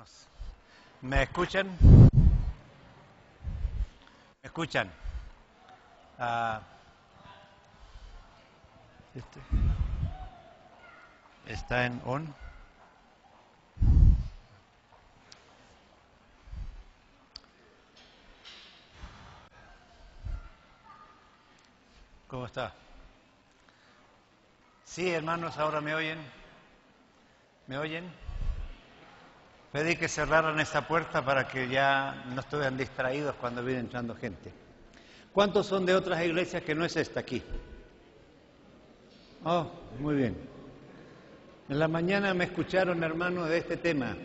hermanos. ¿Me escuchan? ¿Me escuchan? Este, ¿Está en on? ¿Cómo está? Sí, hermanos, ahora me oyen. ¿Me oyen? Pedí que cerraran esta puerta para que ya no estuvieran distraídos cuando viene entrando gente. ¿Cuántos son de otras iglesias que no es esta aquí? Oh, muy bien. En la mañana me escucharon, hermanos, de este tema.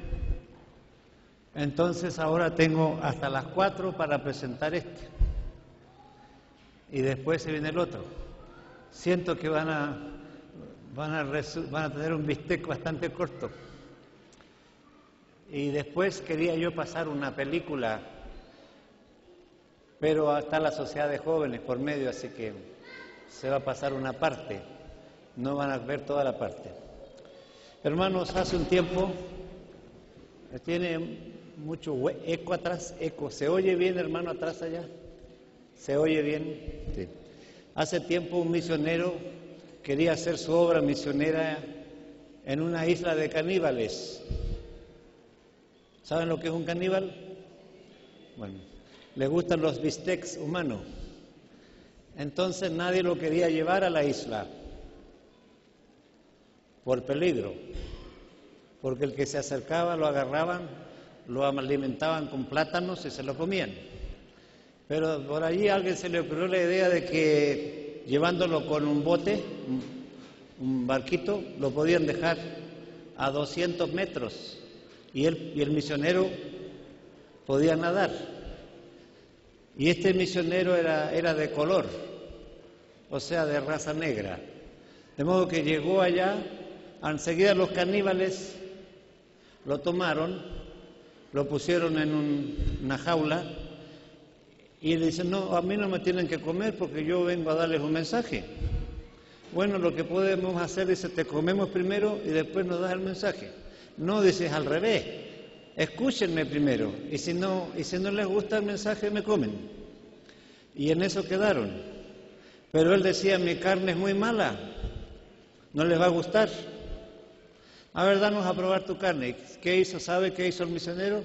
Entonces ahora tengo hasta las 4 para presentar este. Y después se viene el otro. Siento que van a tener un bistec bastante corto. Y después quería yo pasar una película, pero está la sociedad de jóvenes por medio, así que se va a pasar una parte, no van a ver toda la parte. Hermanos, hace un tiempo, tiene mucho eco atrás, eco, ¿se oye bien, hermano, atrás allá? ¿Se oye bien? Sí. Hace tiempo un misionero quería hacer su obra misionera en una isla de caníbales. ¿Saben lo que es un caníbal? Bueno, le gustan los bistecs humanos. Entonces nadie lo quería llevar a la isla por peligro, porque el que se acercaba lo agarraban, lo alimentaban con plátanos y se lo comían. Pero por allí a alguien se le ocurrió la idea de que llevándolo con un bote, un barquito, lo podían dejar a 200 metros y el misionero podía nadar. Y este misionero era de color, o sea, de raza negra. De modo que llegó allá, enseguida los caníbales lo tomaron, lo pusieron en una jaula y le dicen, no, a mí no me tienen que comer porque yo vengo a darles un mensaje. Bueno, lo que podemos hacer, dice, te comemos primero y después nos das el mensaje. No, dices al revés, escúchenme primero y si no les gusta el mensaje me comen. Y en eso quedaron. Pero él decía, mi carne es muy mala, no les va a gustar. A ver, danos a probar tu carne. ¿Qué hizo? ¿Sabe qué hizo el misionero?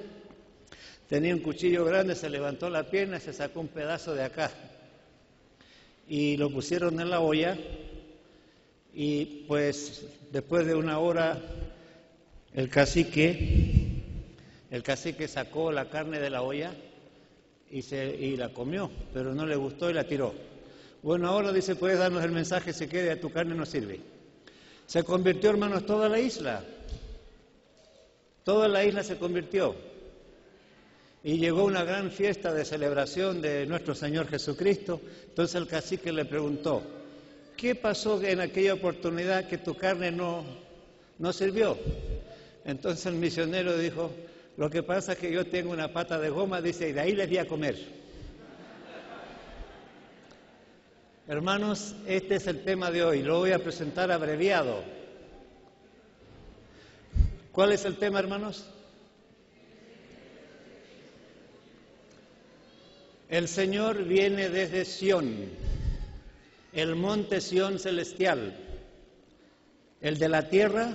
Tenía un cuchillo grande, se levantó la pierna y se sacó un pedazo de acá. Y lo pusieron en la olla y pues después de una hora el cacique sacó la carne de la olla y la comió, pero no le gustó y la tiró. Bueno, ahora dice, puedes darnos el mensaje si quieres, tu carne no sirve. Se convirtió, hermanos, toda la isla se convirtió. Y llegó una gran fiesta de celebración de nuestro Señor Jesucristo. Entonces el cacique le preguntó, ¿qué pasó en aquella oportunidad que tu carne no sirvió? Entonces el misionero dijo, lo que pasa es que yo tengo una pata de goma, dice, y de ahí les di a comer. Hermanos, este es el tema de hoy, lo voy a presentar abreviado. ¿Cuál es el tema, hermanos? El Señor viene desde Sión, el monte Sión celestial, el de la tierra.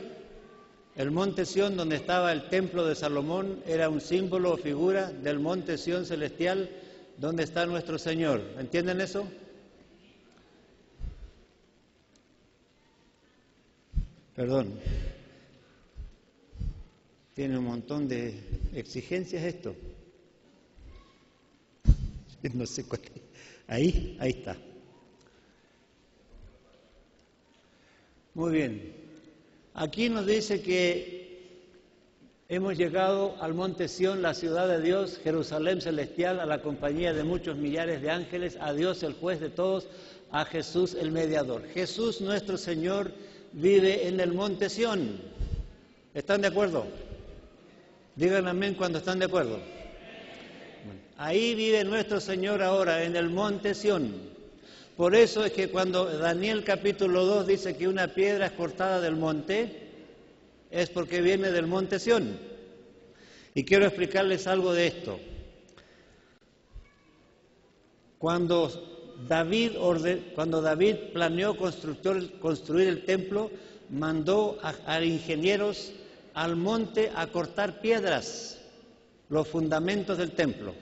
El monte Sión, donde estaba el templo de Salomón, era un símbolo o figura del monte Sión celestial, donde está nuestro Señor. ¿Entienden eso? Perdón. Tiene un montón de exigencias esto. No sé cuál. Ahí está. Muy bien. Aquí nos dice que hemos llegado al monte Sión, la ciudad de Dios, Jerusalén celestial, a la compañía de muchos millares de ángeles, a Dios el juez de todos, a Jesús el mediador. Jesús nuestro Señor vive en el monte Sión. ¿Están de acuerdo? Digan amén cuando están de acuerdo. Ahí vive nuestro Señor ahora, en el monte Sión. Por eso es que cuando Daniel capítulo 2 dice que una piedra es cortada del monte, es porque viene del monte Sión. Y quiero explicarles algo de esto. Cuando David planeó construir el templo, mandó a ingenieros al monte a cortar piedras, los fundamentos del templo.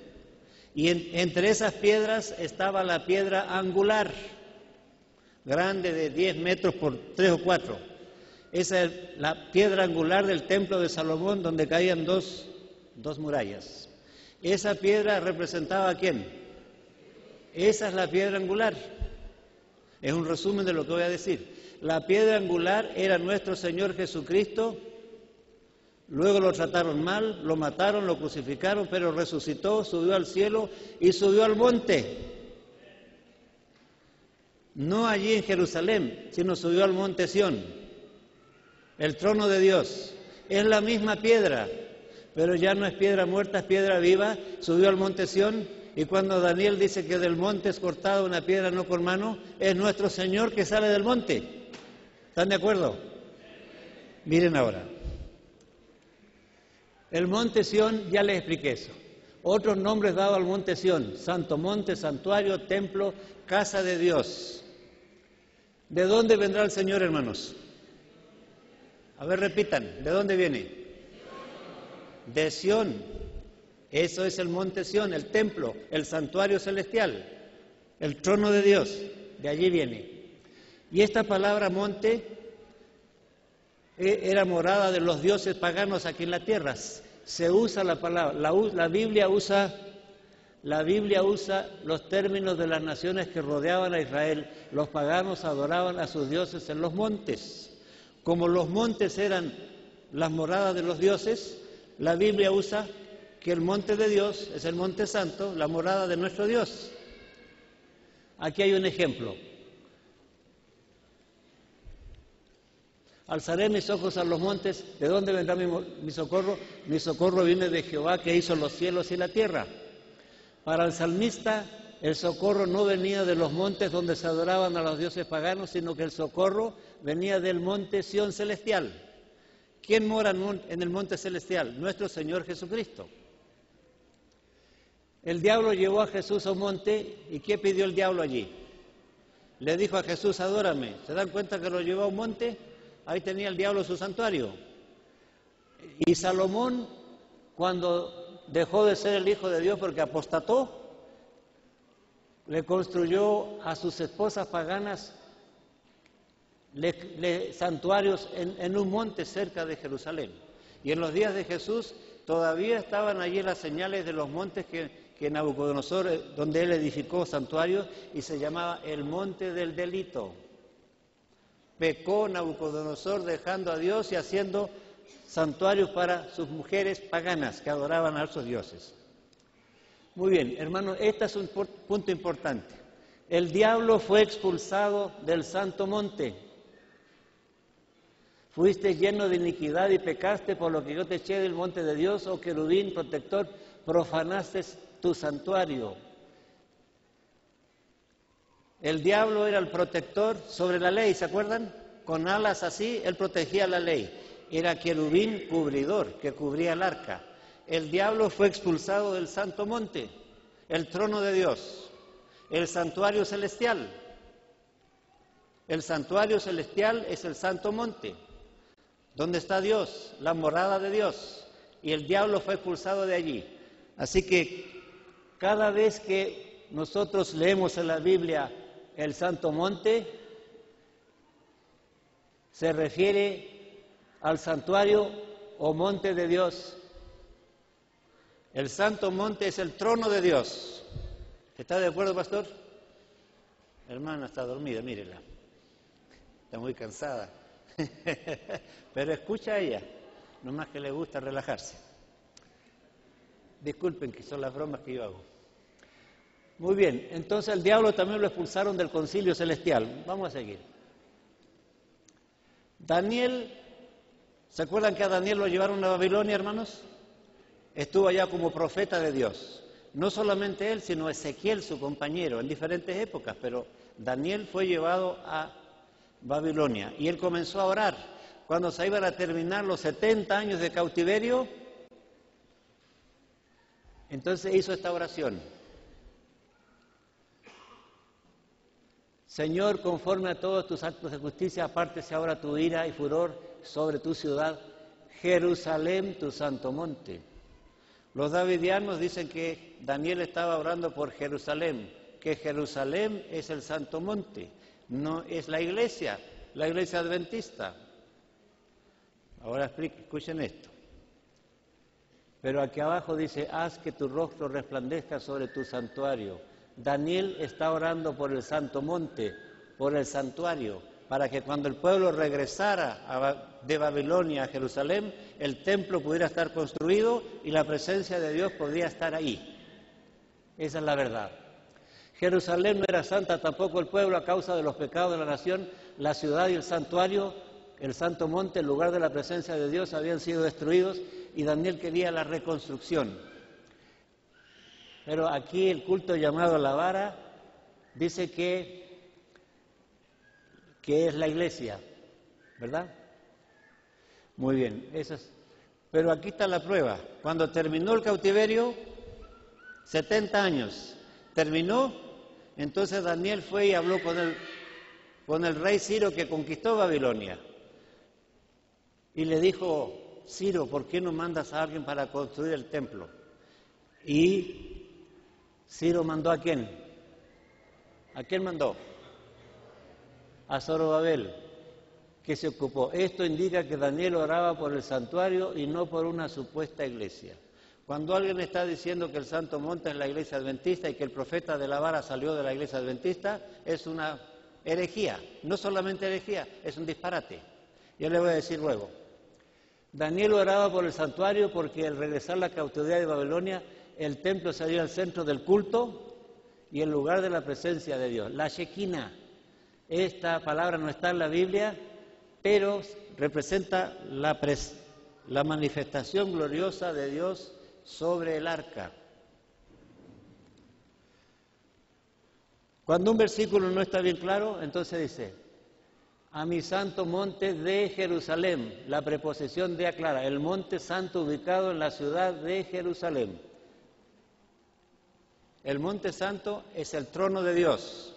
Y entre esas piedras estaba la piedra angular, grande de 10 metros por 3 o 4. Esa es la piedra angular del templo de Salomón, donde caían dos murallas. Esa piedra representaba ¿a quién? Esa es la piedra angular. Es un resumen de lo que voy a decir. La piedra angular era nuestro Señor Jesucristo. Luego lo trataron mal, lo mataron, lo crucificaron, pero resucitó, subió al cielo y subió al monte. No allí en Jerusalén, sino subió al monte Sión, el trono de Dios. Es la misma piedra, pero ya no es piedra muerta, es piedra viva. Subió al monte Sión, y cuando Daniel dice que del monte es cortada una piedra no con mano, es nuestro Señor que sale del monte. ¿Están de acuerdo? Miren ahora. El monte Sión, ya les expliqué eso. Otros nombres dados al monte Sión: santo monte, santuario, templo, casa de Dios. ¿De dónde vendrá el Señor, hermanos? A ver, repitan, ¿de dónde viene? De Sión. Eso es el monte Sión, el templo, el santuario celestial, el trono de Dios. De allí viene. Y esta palabra monte era morada de los dioses paganos aquí en la tierra. Se usa la palabra, la Biblia usa los términos de las naciones que rodeaban a Israel. Los paganos adoraban a sus dioses en los montes. Como los montes eran las moradas de los dioses, la Biblia usa que el monte de Dios es el monte santo, la morada de nuestro Dios. Aquí hay un ejemplo. Alzaré mis ojos a los montes. ¿De dónde vendrá mi socorro? Mi socorro viene de Jehová, que hizo los cielos y la tierra. Para el salmista, el socorro no venía de los montes donde se adoraban a los dioses paganos, sino que el socorro venía del monte Sión celestial. ¿Quién mora en el monte celestial? Nuestro Señor Jesucristo. El diablo llevó a Jesús a un monte, ¿y qué pidió el diablo allí? Le dijo a Jesús: adórame. ¿Se dan cuenta que lo llevó a un monte? Ahí tenía el diablo su santuario. Y Salomón, cuando dejó de ser el hijo de Dios porque apostató, le construyó a sus esposas paganas santuarios en un monte cerca de Jerusalén. Y en los días de Jesús todavía estaban allí las señales de los montes que Nabucodonosor, donde él edificó santuarios, y se llamaba el monte del delito. Pecó Nabucodonosor dejando a Dios y haciendo santuarios para sus mujeres paganas que adoraban a esos dioses. Muy bien, hermanos, este es un punto importante. El diablo fue expulsado del santo monte. Fuiste lleno de iniquidad y pecaste, por lo que yo te eché del monte de Dios, oh querubín protector, profanaste tu santuario. El diablo era el protector sobre la ley, ¿se acuerdan? Con alas así, él protegía la ley. Era querubín cubridor, que cubría el arca. El diablo fue expulsado del santo monte, el trono de Dios, el santuario celestial. El santuario celestial es el santo monte, donde está Dios, la morada de Dios, y el diablo fue expulsado de allí. Así que cada vez que nosotros leemos en la Biblia el santo monte, se refiere al santuario o monte de Dios. El santo monte es el trono de Dios. ¿Está de acuerdo, pastor? Hermana está dormida, mírela. Está muy cansada. Pero escucha a ella, nomás que le gusta relajarse. Disculpen que son las bromas que yo hago. Muy bien, entonces el diablo también lo expulsaron del concilio celestial. Vamos a seguir. Daniel, ¿se acuerdan que a Daniel lo llevaron a Babilonia, hermanos? Estuvo allá como profeta de Dios. No solamente él, sino Ezequiel, su compañero, en diferentes épocas, pero Daniel fue llevado a Babilonia y él comenzó a orar. Cuando se iban a terminar los 70 años de cautiverio, Entonces hizo esta oración: Señor, conforme a todos tus actos de justicia, apártese ahora tu ira y furor sobre tu ciudad, Jerusalén, tu santo monte. Los davidianos dicen que Daniel estaba orando por Jerusalén, que Jerusalén es el santo monte, no es la iglesia adventista. Ahora escuchen esto. Pero aquí abajo dice, haz que tu rostro resplandezca sobre tu santuario. Daniel está orando por el santo monte, por el santuario, para que cuando el pueblo regresara de Babilonia a Jerusalén, el templo pudiera estar construido y la presencia de Dios podía estar ahí. Esa es la verdad. Jerusalén no era santa, tampoco el pueblo, a causa de los pecados de la nación. La ciudad y el santuario, el santo monte, el lugar de la presencia de Dios, habían sido destruidos y Daniel quería la reconstrucción. Pero aquí el culto llamado la vara dice que es la iglesia, ¿verdad? Muy bien, eso es. Pero aquí está la prueba. Cuando terminó el cautiverio, 70 años, terminó, entonces Daniel fue y habló con el rey Ciro que conquistó Babilonia. Y le dijo, Ciro, ¿por qué no mandas a alguien para construir el templo? Y Ciro mandó ¿a quién? ¿A quién mandó? A Zorobabel, que se ocupó. Esto indica que Daniel oraba por el santuario y no por una supuesta iglesia. Cuando alguien está diciendo que el Santo Monte es la iglesia adventista y que el profeta de la vara salió de la iglesia adventista, es una herejía. No solamente herejía, es un disparate. Yo le voy a decir luego. Daniel oraba por el santuario porque al regresar la cautividad de Babilonia, el templo sería el centro del culto y el lugar de la presencia de Dios. La Shekinah, esta palabra no está en la Biblia, pero representa la manifestación gloriosa de Dios sobre el arca. Cuando un versículo no está bien claro, entonces dice, a mi santo monte de Jerusalén, la preposición de aclara, el monte santo ubicado en la ciudad de Jerusalén. El monte santo es el trono de Dios.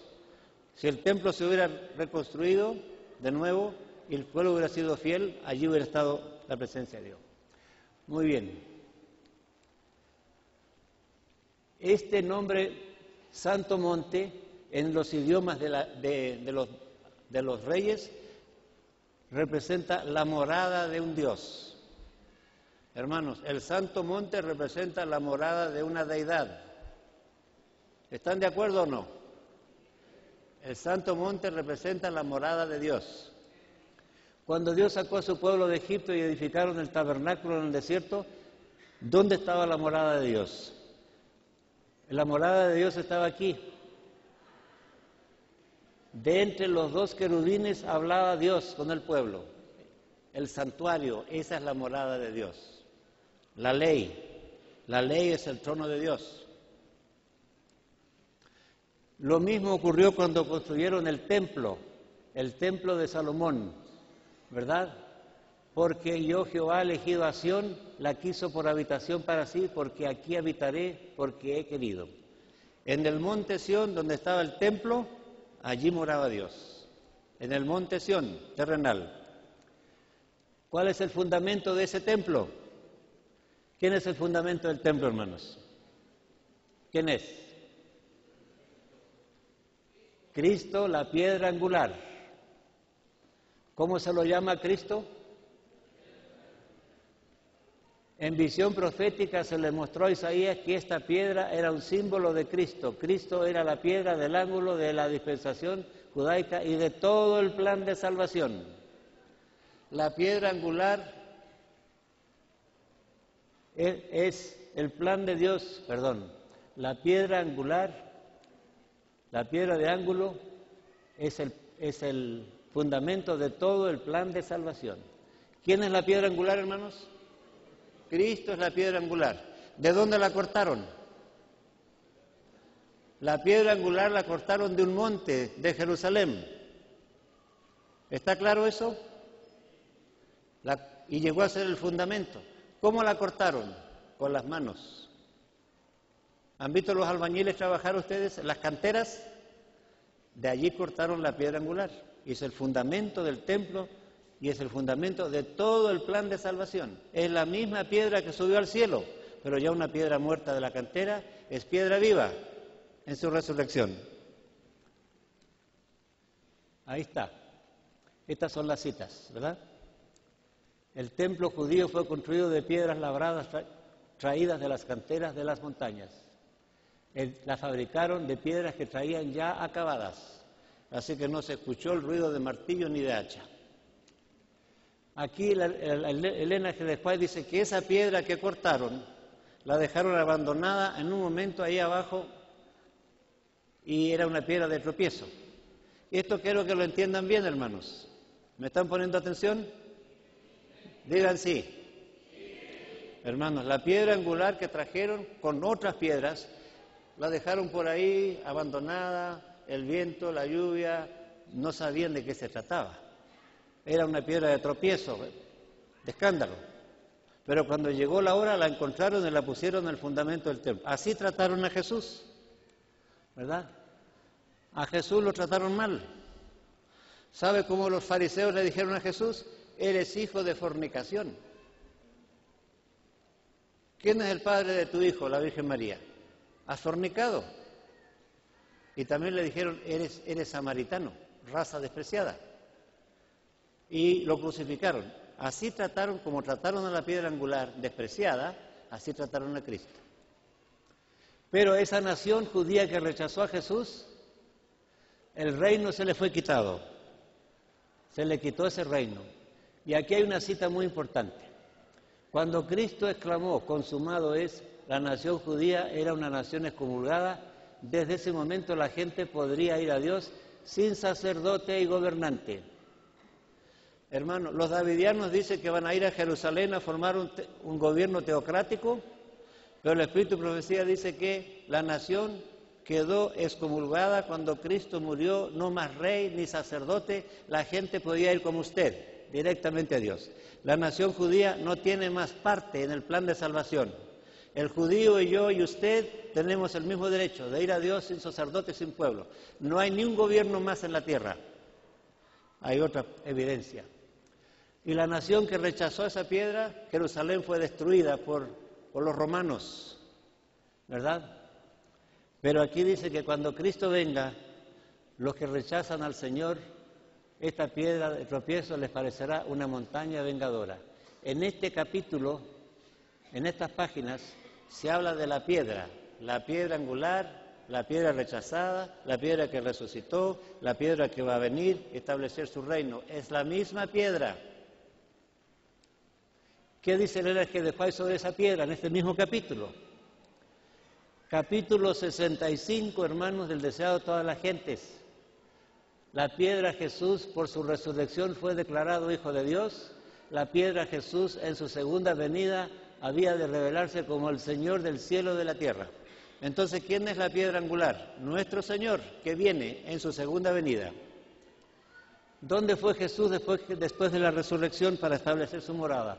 Si el templo se hubiera reconstruido de nuevo y el pueblo hubiera sido fiel, allí hubiera estado la presencia de Dios. Muy bien. Este nombre, Santo Monte, en los idiomas de los reyes, representa la morada de un Dios. Hermanos, el Santo Monte representa la morada de una deidad. ¿Están de acuerdo o no? El Santo Monte representa la morada de Dios. Cuando Dios sacó a su pueblo de Egipto y edificaron el tabernáculo en el desierto, ¿dónde estaba la morada de Dios? La morada de Dios estaba aquí. De entre los dos querubines hablaba Dios con el pueblo. El santuario, esa es la morada de Dios. La ley es el trono de Dios. Lo mismo ocurrió cuando construyeron el templo de Salomón, ¿verdad? Porque yo, Jehová, he elegido a Sión, la quiso por habitación para sí, porque aquí habitaré, porque he querido. En el monte Sión, donde estaba el templo, allí moraba Dios. En el monte Sión, terrenal. ¿Cuál es el fundamento de ese templo? ¿Quién es el fundamento del templo, hermanos? ¿Quién es? Cristo, la piedra angular. ¿Cómo se lo llama a Cristo? En visión profética se le mostró a Isaías que esta piedra era un símbolo de Cristo. Cristo era la piedra del ángulo de la dispensación judaica y de todo el plan de salvación. La piedra angular es el plan de Dios, la piedra angular, la piedra de ángulo es el fundamento de todo el plan de salvación. ¿Quién es la piedra angular, hermanos? Cristo es la piedra angular. ¿De dónde la cortaron? La piedra angular la cortaron de un monte de Jerusalén. ¿Está claro eso? Y llegó a ser el fundamento. ¿Cómo la cortaron? Con las manos. ¿Han visto los albañiles trabajar ustedes en las canteras? De allí cortaron la piedra angular. Y es el fundamento del templo y es el fundamento de todo el plan de salvación. Es la misma piedra que subió al cielo, pero ya una piedra muerta de la cantera es piedra viva en su resurrección. Ahí está. Estas son las citas, ¿verdad? El templo judío fue construido de piedras labradas traídas de las canteras de las montañas. La fabricaron de piedras que traían ya acabadas, así que no se escuchó el ruido de martillo ni de hacha. Aquí Elena G. de White dice que esa piedra que cortaron la dejaron abandonada en un momento ahí abajo y era una piedra de tropiezo. Y esto quiero que lo entiendan bien, hermanos. ¿Me están poniendo atención? Digan sí. Hermanos, la piedra angular que trajeron con otras piedras la dejaron por ahí abandonada, el viento, la lluvia, no sabían de qué se trataba. Era una piedra de tropiezo, de escándalo. Pero cuando llegó la hora la encontraron y la pusieron en el fundamento del templo. Así trataron a Jesús, ¿verdad? A Jesús lo trataron mal. ¿Sabe cómo los fariseos le dijeron a Jesús? Eres hijo de fornicación. ¿Quién es el padre de tu hijo, la Virgen María? ¿Has fornicado? Y también le dijeron, eres samaritano, raza despreciada. Y lo crucificaron. Así trataron, como trataron a la piedra angular despreciada, así trataron a Cristo. Pero esa nación judía que rechazó a Jesús, el reino se le fue quitado. Se le quitó ese reino. Y aquí hay una cita muy importante. Cuando Cristo exclamó, consumado es, la nación judía era una nación excomulgada. Desde ese momento la gente podría ir a Dios sin sacerdote y gobernante. Hermanos, los davidianos dicen que van a ir a Jerusalén a formar un gobierno teocrático, pero el Espíritu de Profecía dice que la nación quedó excomulgada cuando Cristo murió, no más rey ni sacerdote, la gente podía ir como usted, directamente a Dios. La nación judía no tiene más parte en el plan de salvación. El judío y yo y usted tenemos el mismo derecho de ir a Dios sin sacerdote, sin pueblo. No hay ni un gobierno más en la tierra. Hay otra evidencia. Y la nación que rechazó esa piedra, Jerusalén, fue destruida por los romanos, ¿verdad? Pero aquí dice que cuando Cristo venga, los que rechazan al Señor, esta piedra de tropiezo les parecerá una montaña vengadora. En este capítulo, en estas páginas, se habla de la piedra angular, la piedra rechazada, la piedra que resucitó, la piedra que va a venir a establecer su reino. Es la misma piedra. ¿Qué dice el Elena G. de White sobre esa piedra en este mismo capítulo? Capítulo 65, hermanos, del deseado de todas las gentes. La piedra Jesús, por su resurrección, fue declarado Hijo de Dios. La piedra Jesús, en su segunda venida, había de revelarse como el Señor del cielo y de la tierra. Entonces, ¿quién es la piedra angular? Nuestro Señor, que viene en su segunda venida. ¿Dónde fue Jesús después de la resurrección para establecer su morada?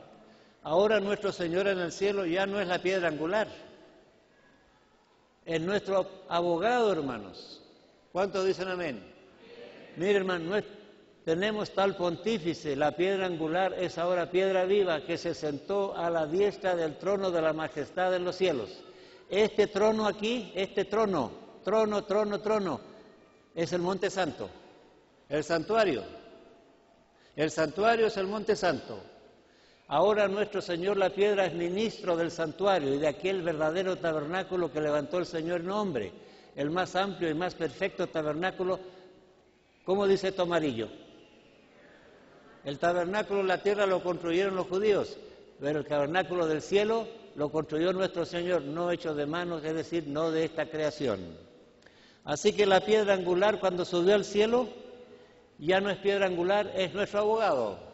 Ahora nuestro Señor en el cielo ya no es la piedra angular. Es nuestro abogado, hermanos. ¿Cuántos dicen amén? Mire, hermano, tenemos tal pontífice, la piedra angular es ahora piedra viva que se sentó a la diestra del trono de la majestad en los cielos. Este trono aquí, este trono, es el Monte Santo, el santuario. El santuario es el Monte Santo. Ahora nuestro Señor la piedra es ministro del santuario y de aquel verdadero tabernáculo que levantó el Señor en hombre, el más amplio y más perfecto tabernáculo. ¿Cómo dice esto amarillo? El tabernáculo en la tierra lo construyeron los judíos, pero el tabernáculo del cielo lo construyó nuestro Señor, no hecho de manos, es decir, no de esta creación. Así que la piedra angular cuando subió al cielo ya no es piedra angular, es nuestro abogado.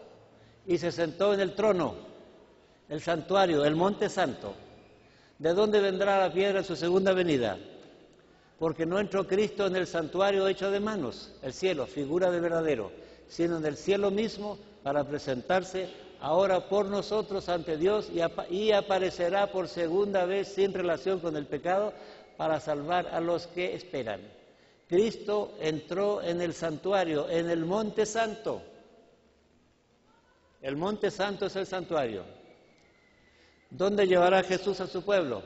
Y se sentó en el trono, el santuario, el Monte Santo. ¿De dónde vendrá la piedra en su segunda venida? Porque no entró Cristo en el santuario hecho de manos, el cielo, figura de verdadero, sino en el cielo mismo para presentarse ahora por nosotros ante Dios y aparecerá por segunda vez sin relación con el pecado para salvar a los que esperan. Cristo entró en el santuario, en el monte santo. El monte santo es el santuario. ¿Dónde llevará Jesús a su pueblo?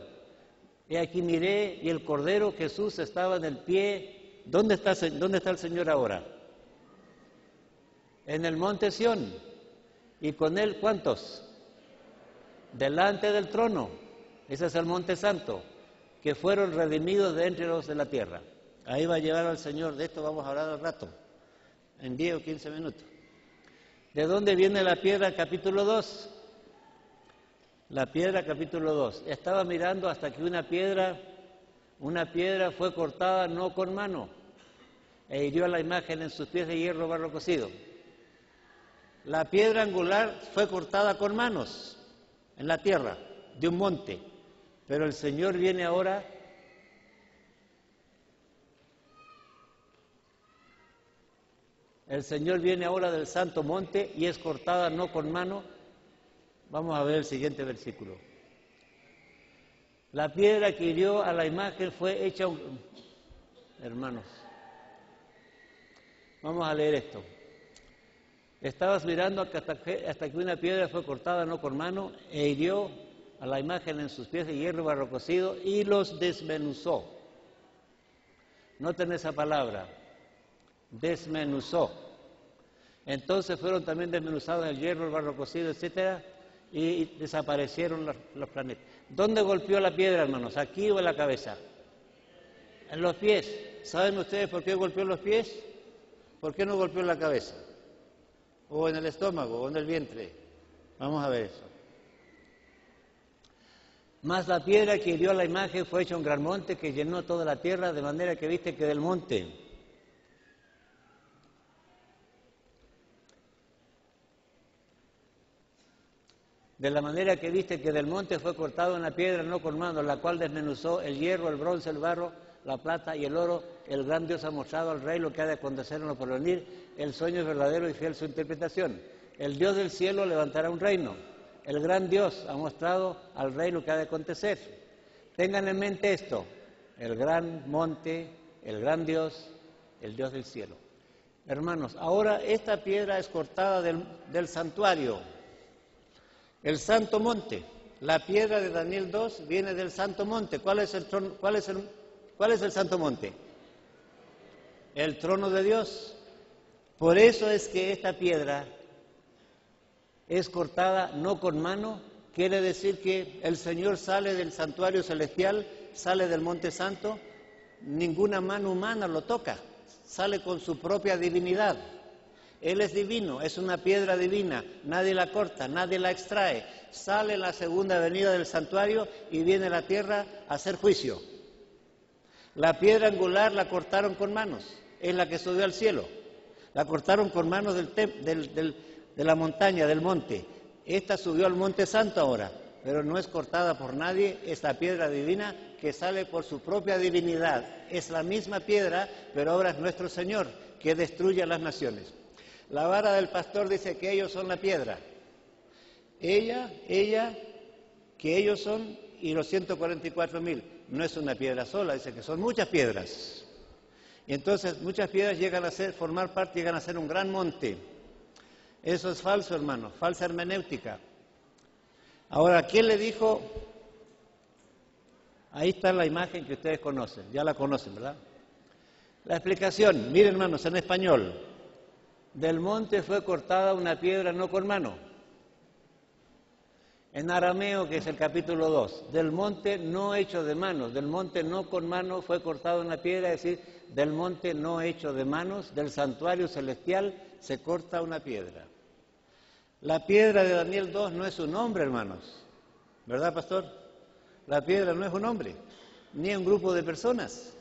He aquí miré y el Cordero Jesús estaba en el pie. ¿Dónde está el Señor ahora? En el monte Sión. ¿Y con él cuántos? Delante del trono. Ese es el monte santo, que fueron redimidos de entre los de la tierra. Ahí va a llevar al Señor. De esto vamos a hablar al rato, en 10 o 15 minutos. ¿De dónde viene la piedra? Capítulo 2. La piedra, capítulo 2. Estaba mirando hasta que una piedra fue cortada no con mano, e hirió a la imagen en sus pies de hierro barro cocido. La piedra angular fue cortada con manos en la tierra, de un monte. Pero el Señor viene ahora del santo monte y es cortada no con mano. Vamos a ver el siguiente versículo. La piedra que hirió a la imagen fue hecha Hermanos, vamos a leer esto. Estabas mirando hasta que una piedra fue cortada no con mano e hirió a la imagen en sus pies de hierro barro cocido y los desmenuzó. Noten esa palabra, desmenuzó. Entonces fueron también desmenuzados el hierro, el barro cocido, etcétera, y desaparecieron los planetas. ¿Dónde golpeó la piedra, hermanos? ¿Aquí o en la cabeza? En los pies. ¿Saben ustedes por qué golpeó en los pies? ¿Por qué no golpeó en la cabeza? ¿O en el estómago? ¿O en el vientre? Vamos a ver eso. Mas la piedra que hirió a la imagen fue hecha un gran monte que llenó toda la tierra, de manera que viste que del monte fue cortada una piedra no con mano, la cual desmenuzó el hierro, el bronce, el barro, la plata y el oro. El gran Dios ha mostrado al rey lo que ha de acontecer en lo porvenir. El sueño es verdadero y fiel su interpretación. El Dios del cielo levantará un reino. El gran Dios ha mostrado al rey lo que ha de acontecer. Tengan en mente esto: el gran monte, el gran Dios, el Dios del cielo. Hermanos, ahora esta piedra es cortada del santuario. El santo monte, la piedra de Daniel 2 viene del santo monte. ¿Cuál es el santo monte? El trono de Dios. Por eso es que esta piedra es cortada no con mano. Quiere decir que el Señor sale del santuario celestial, sale del monte santo, ninguna mano humana lo toca, sale con su propia divinidad. Él es divino, es una piedra divina, nadie la corta, nadie la extrae. Sale en la segunda venida del santuario y viene a la tierra a hacer juicio. La piedra angular la cortaron con manos, es la que subió al cielo. La cortaron con manos de la montaña, del monte. Esta subió al monte santo ahora, pero no es cortada por nadie, es la piedra divina que sale por su propia divinidad. Es la misma piedra, pero ahora es nuestro Señor, que destruye a las naciones. La vara del pastor dice que ellos son la piedra. Ella, que ellos son, y los 144.000. No es una piedra sola, dice que son muchas piedras. Y entonces muchas piedras llegan a formar parte, llegan a ser un gran monte. Eso es falso, hermano, falsa hermenéutica. Ahora, ¿quién le dijo? Ahí está la imagen que ustedes conocen, ya la conocen, ¿verdad? La explicación, miren, hermanos, en español. Del monte fue cortada una piedra no con mano. En arameo, que es el capítulo 2, del monte no hecho de manos, del monte no con mano fue cortada una piedra, es decir, del monte no hecho de manos, del santuario celestial se corta una piedra. La piedra de Daniel 2 no es un hombre, hermanos, ¿verdad, pastor? La piedra no es un hombre, ni un grupo de personas,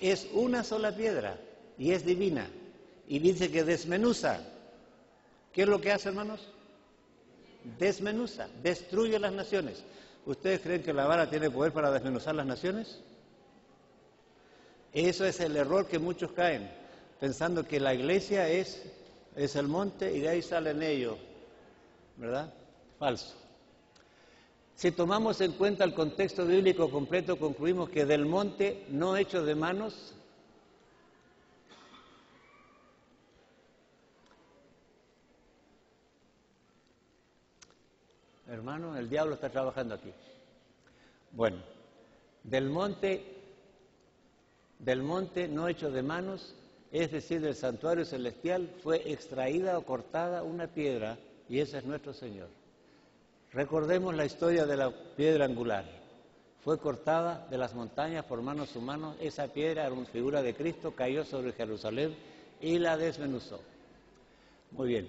es una sola piedra y es divina. Y dice que desmenuza. ¿Qué es lo que hace, hermanos? Desmenuza, destruye las naciones. ¿Ustedes creen que la vara tiene poder para desmenuzar las naciones? Eso es el error que muchos caen, pensando que la iglesia es el monte y de ahí salen ellos, ¿verdad? Falso. Si tomamos en cuenta el contexto bíblico completo, concluimos que del monte no hecho de manos, hermano, el diablo está trabajando aquí. Bueno, del monte no hecho de manos, es decir, del santuario celestial, fue extraída o cortada una piedra, y ese es nuestro Señor. Recordemos la historia de la piedra angular. Fue cortada de las montañas por manos humanas. Esa piedra era una figura de Cristo, cayó sobre Jerusalén y la desmenuzó. Muy bien.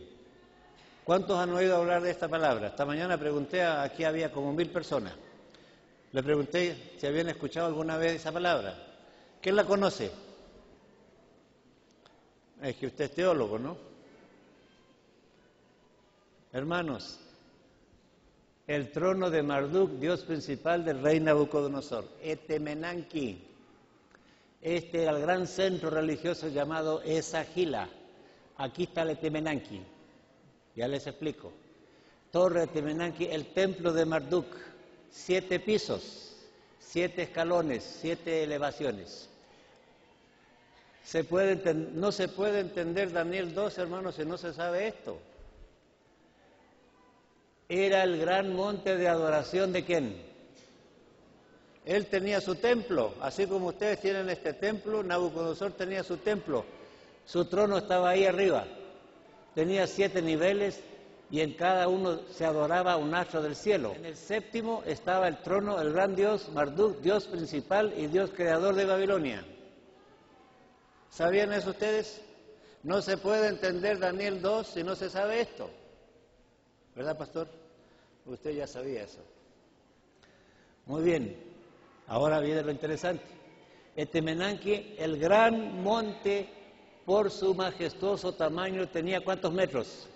¿Cuántos han oído hablar de esta palabra? Esta mañana pregunté, aquí había como 1000 personas. Le pregunté si habían escuchado alguna vez esa palabra. ¿Quién la conoce? Es que usted es teólogo, ¿no? Hermanos, el trono de Marduk, dios principal del rey Nabucodonosor, Etemenanki. Este era el gran centro religioso llamado Esagila. Aquí está el Etemenanki. Ya les explico. Torre Etemenanki, el templo de Marduk. 7 pisos, 7 escalones, 7 elevaciones. No se puede entender Daniel 2, hermanos, si no se sabe esto. Era el gran monte de adoración de ¿quién? Él tenía su templo, así como ustedes tienen este templo, Nabucodonosor tenía su templo. Su trono estaba ahí arriba. Tenía 7 niveles y en cada uno se adoraba un astro del cielo. En el 7º estaba el trono, el gran dios Marduk, dios principal y dios creador de Babilonia. ¿Sabían eso ustedes? No se puede entender Daniel 2 si no se sabe esto. ¿Verdad, pastor? Usted ya sabía eso. Muy bien, ahora viene lo interesante. Etemenanki, el gran monte, por su majestuoso tamaño, tenía ¿cuántos metros?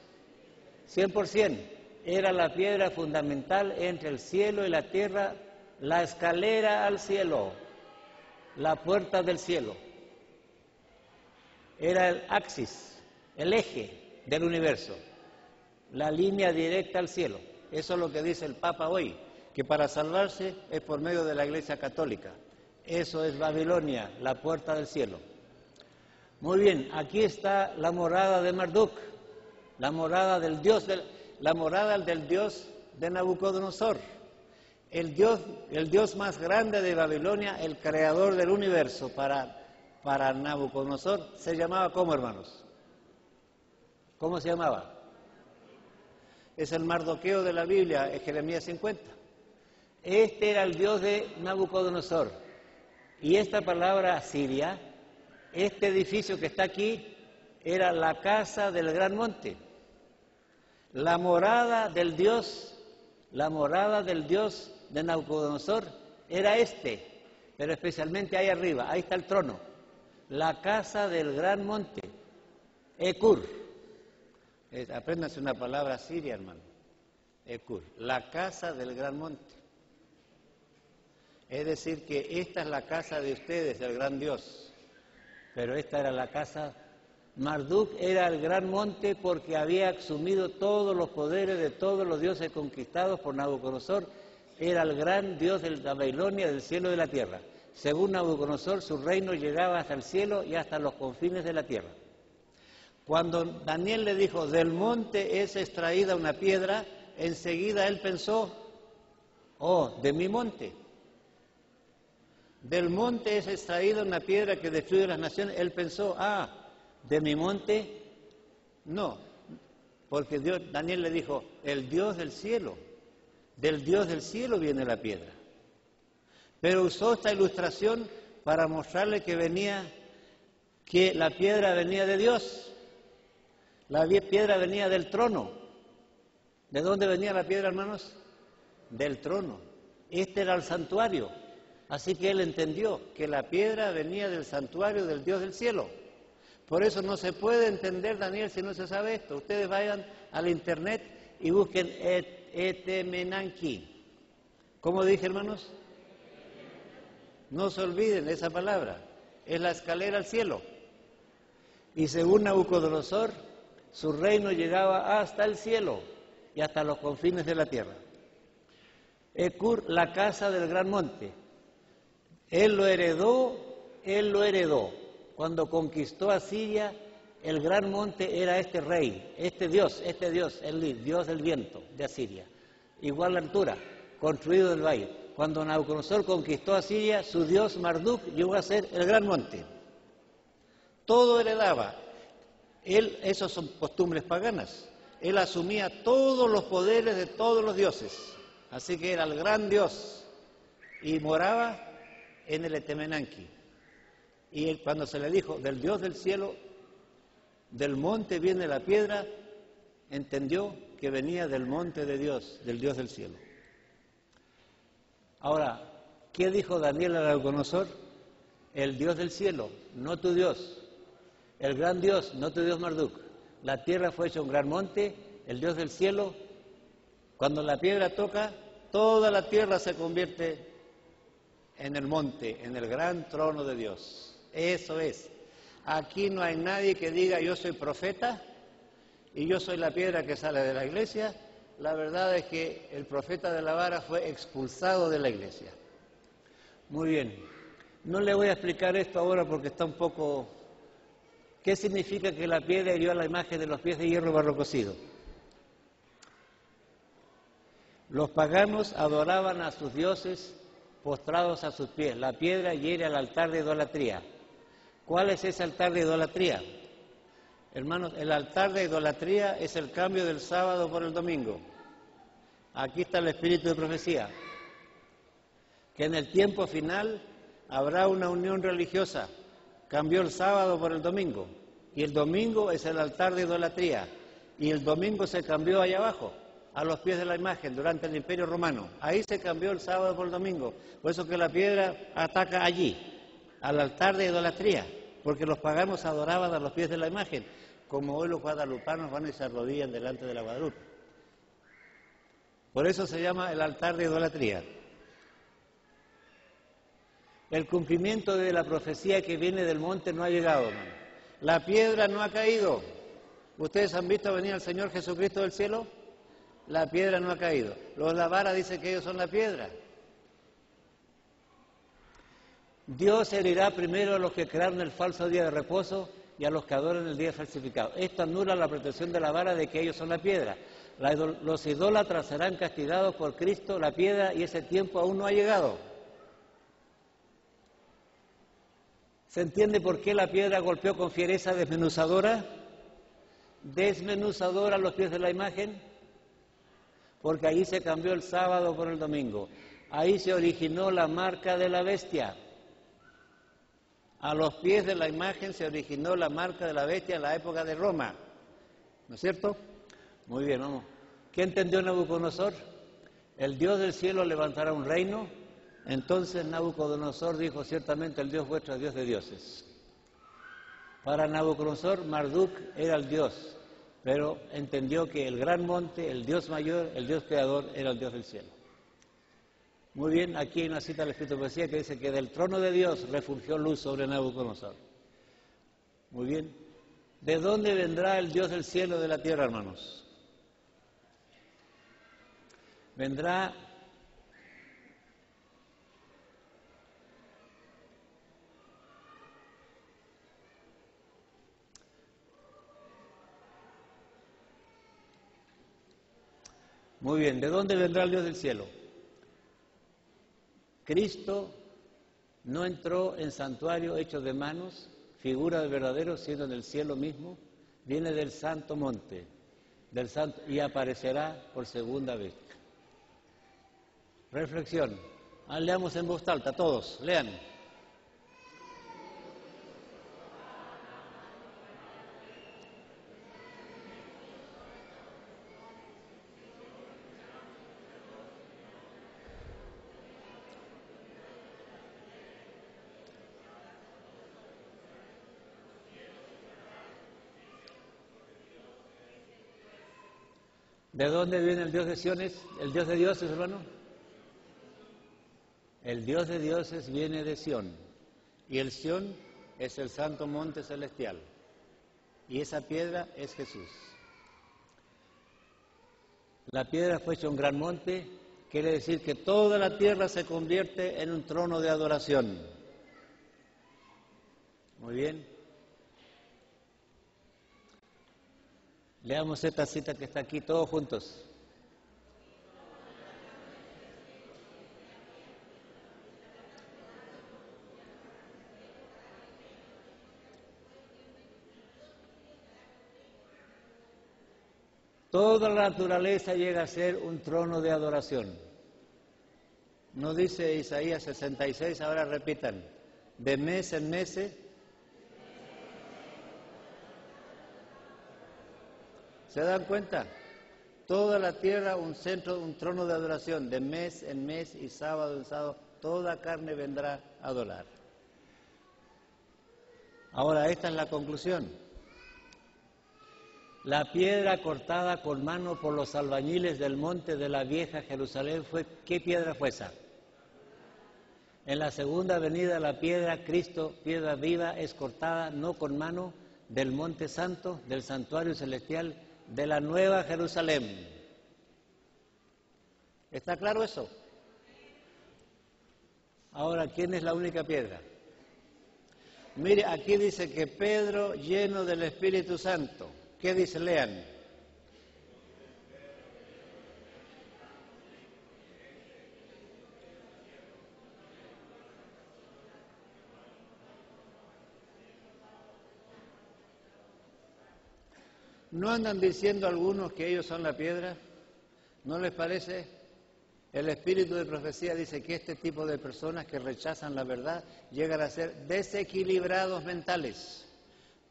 100%. Era la piedra fundamental entre el cielo y la tierra, la escalera al cielo, la puerta del cielo. Era el axis, el eje del universo, la línea directa al cielo. Eso es lo que dice el Papa hoy, que para salvarse es por medio de la Iglesia Católica. Eso es Babilonia, la puerta del cielo. Muy bien, aquí está la morada de Marduk, la morada del dios de Nabucodonosor, el dios más grande de Babilonia, el creador del universo. Para Nabucodonosor se llamaba ¿cómo, hermanos? ¿Cómo se llamaba? Es el Mardoqueo de la Biblia, es Jeremías 50. Este era el dios de Nabucodonosor. Y esta palabra asiria, este edificio que está aquí, era la casa del gran monte. La morada del dios de Nabucodonosor era pero especialmente ahí arriba, ahí está el trono. La casa del gran monte, Ekur. Apréndanse una palabra siria, hermano. Ekur, la casa del gran monte. Es decir, que esta es la casa de ustedes, del gran Dios. Pero esta era la casa. Marduk era el gran monte porque había asumido todos los poderes de todos los dioses conquistados por Nabucodonosor. Era el gran dios de la Babilonia, del cielo y de la tierra. Según Nabucodonosor, su reino llegaba hasta el cielo y hasta los confines de la tierra. Cuando Daniel le dijo, del monte es extraída una piedra, enseguida él pensó, de mi monte. Del monte es extraída una piedra que destruye las naciones. Él pensó, de mi monte, no, porque Daniel le dijo, el Dios del cielo, del Dios del cielo viene la piedra. Pero usó esta ilustración para mostrarle que la piedra venía de Dios. La piedra venía del trono. ¿De dónde venía la piedra, hermanos? Del trono. Este era el santuario. Así que él entendió que la piedra venía del santuario del Dios del cielo. Por eso no se puede entender Daniel si no se sabe esto. Ustedes vayan al internet y busquen Etemenanki. ¿Cómo dije, hermanos? No se olviden de esa palabra. Es la escalera al cielo. Y según Nabucodonosor, su reino llegaba hasta el cielo y hasta los confines de la tierra. Ecur, la casa del gran monte. Él lo heredó. Cuando conquistó a Siria, el gran monte era este rey, este Dios, el Dios del viento de Asiria. Igual la altura, construido del valle. Cuando Nabucodonosor conquistó a Siria, su Dios Marduk llegó a ser el gran monte. Todo heredaba. Esos son costumbres paganas. Él asumía todos los poderes de todos los dioses. Así que era el gran Dios. Y moraba en el Etemenanki. Y cuando se le dijo, del Dios del cielo, del monte viene la piedra, entendió que venía del monte de Dios, del Dios del cielo. Ahora, ¿qué dijo Daniel a Nabucodonosor? El Dios del cielo, no tu Dios. El gran Dios, no tu Dios Marduk. La tierra fue hecha un gran monte, el Dios del cielo. Cuando la piedra toca, toda la tierra se convierte en el monte, en el gran trono de Dios. Eso es. Aquí no hay nadie que diga yo soy profeta y yo soy la piedra que sale de la iglesia. La verdad es que el profeta de la vara fue expulsado de la iglesia. Muy bien. No le voy a explicar esto ahora porque está un poco... ¿Qué significa que la piedra hirió a la imagen de los pies de hierro barro cocido? Los paganos adoraban a sus dioses postrados a sus pies. La piedra hiere al altar de idolatría. ¿Cuál es ese altar de idolatría? Hermanos, el altar de idolatría es el cambio del sábado por el domingo. Aquí está el espíritu de profecía. Que en el tiempo final habrá una unión religiosa. Cambió el sábado por el domingo. Y el domingo es el altar de idolatría. Y el domingo se cambió allá abajo, a los pies de la imagen, durante el Imperio Romano. Ahí se cambió el sábado por el domingo. Por eso que la piedra ataca allí, al altar de idolatría, porque los paganos adoraban a los pies de la imagen, como hoy los guadalupanos van y se arrodillan delante de la Guadalupe. Por eso se llama el altar de idolatría. El cumplimiento de la profecía que viene del monte no ha llegado, hermano. La piedra no ha caído. ¿Ustedes han visto venir al Señor Jesucristo del cielo? La piedra no ha caído. Los de la vara dicen que ellos son la piedra. Dios herirá primero a los que crearon el falso día de reposo y a los que adoran el día falsificado. Esto anula la protección de la vara de que ellos son la piedra. Los idólatras serán castigados por Cristo, la piedra, y ese tiempo aún no ha llegado. ¿Se entiende por qué la piedra golpeó con fiereza desmenuzadora? Desmenuzadora a los pies de la imagen. Porque ahí se cambió el sábado por el domingo. Ahí se originó la marca de la bestia. A los pies de la imagen se originó la marca de la bestia en la época de Roma. ¿No es cierto? Muy bien, vamos. ¿Qué entendió Nabucodonosor? El Dios del cielo levantará un reino. Entonces Nabucodonosor dijo, ciertamente el Dios vuestro es Dios de dioses. Para Nabucodonosor, Marduk era el Dios, pero entendió que el gran monte, el Dios mayor, el Dios creador, era el Dios del cielo. Muy bien, aquí hay una cita del Espíritu de Profecía que dice que del trono de Dios refugió luz sobre Nabucodonosor. Muy bien. ¿De dónde vendrá el Dios del cielo y de la tierra, hermanos? Vendrá muy bien, ¿de dónde vendrá el Dios del cielo? Cristo no entró en santuario hecho de manos, figura del verdadero, sino en el cielo mismo. Viene del santo monte, del santo, y aparecerá por segunda vez. Reflexión. Leamos en voz alta, todos, lean. ¿De dónde viene el Dios de Siones? ¿El Dios de dioses, hermano? El Dios de dioses viene de Sión. Y el Sión es el santo monte celestial. Y esa piedra es Jesús. La piedra fue hecha un gran monte Quiere decir que toda la tierra se convierte en un trono de adoración. Muy bien. Leamos esta cita que está aquí todos juntos. Toda la naturaleza llega a ser un trono de adoración. ¿No dice Isaías 66? Ahora repitan. De mes en mes. ¿Se dan cuenta? Toda la tierra un centro, un trono de adoración. De mes en mes y sábado en sábado, toda carne vendrá a adorar. Ahora, esta es la conclusión. La piedra cortada con mano por los albañiles del monte de la vieja Jerusalén fue, ¿qué piedra fue esa? En la segunda venida la piedra, Cristo, piedra viva, es cortada no con mano del monte santo, del santuario celestial, de la nueva Jerusalén. ¿Está claro eso? Ahora, ¿quién es la única piedra? Mire, aquí dice que Pedro, lleno del Espíritu Santo. ¿Qué dice? Lean. ¿No andan diciendo algunos que ellos son la piedra? ¿No les parece? El espíritu de profecía dice que este tipo de personas que rechazan la verdad llegan a ser desequilibrados mentales,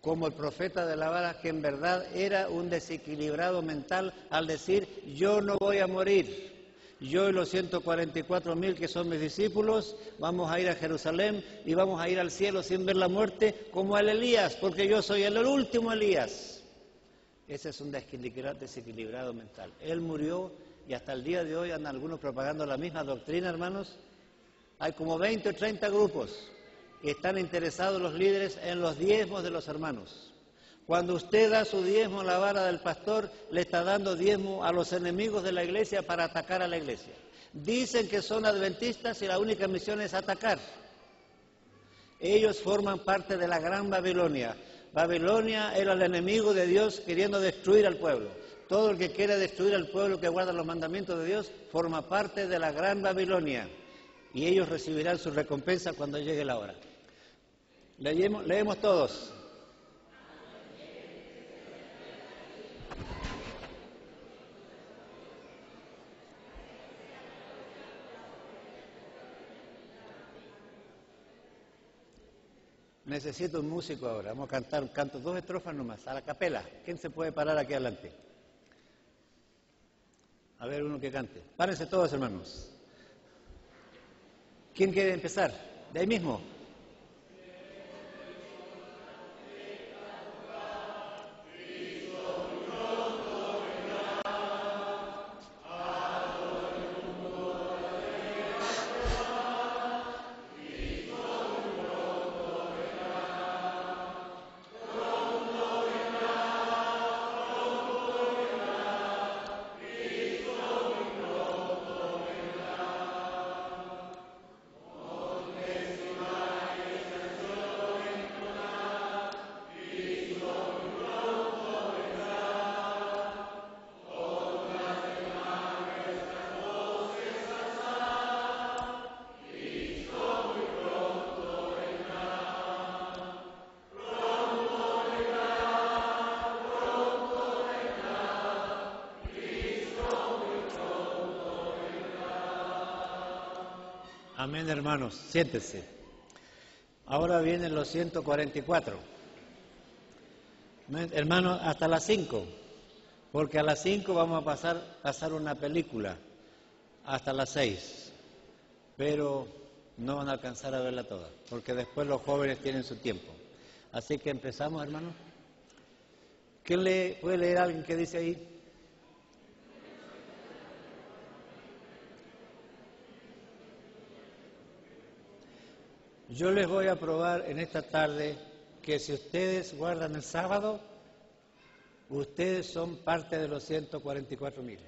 como el profeta de la vara, que en verdad era un desequilibrado mental al decir, yo no voy a morir. Yo y los 144,000 que son mis discípulos vamos a ir a Jerusalén y vamos a ir al cielo sin ver la muerte como el Elías, porque yo soy el último Elías. Ese es un desequilibrado mental. Él murió y hasta el día de hoy andan algunos propagando la misma doctrina, hermanos. Hay como 20 o 30 grupos que están interesados los líderes en los diezmos de los hermanos. Cuando usted da su diezmo a la vara del pastor, le está dando diezmo a los enemigos de la iglesia para atacar a la iglesia. Dicen que son adventistas y la única misión es atacar. Ellos forman parte de la gran Babilonia. Babilonia era el enemigo de Dios queriendo destruir al pueblo. Todo el que quiere destruir al pueblo que guarda los mandamientos de Dios forma parte de la gran Babilonia. Y ellos recibirán su recompensa cuando llegue la hora. Leemos todos. Necesito un músico ahora. Vamos a canto 2 estrofas nomás, a la capela. ¿Quién se puede parar aquí adelante? A ver, uno que cante. Párense todos, hermanos. ¿Quién quiere empezar? ¿De ahí mismo? Amén, hermanos. Siéntese. Ahora vienen los 144. Hermanos, hasta las 5. Porque a las 5 vamos a pasar una película. Hasta las 6. Pero no van a alcanzar a verla toda. Porque después los jóvenes tienen su tiempo. Así que empezamos, hermanos. ¿Quién puede leer a alguien que dice ahí? Yo les voy a probar en esta tarde que si ustedes guardan el sábado, ustedes son parte de los 144,000.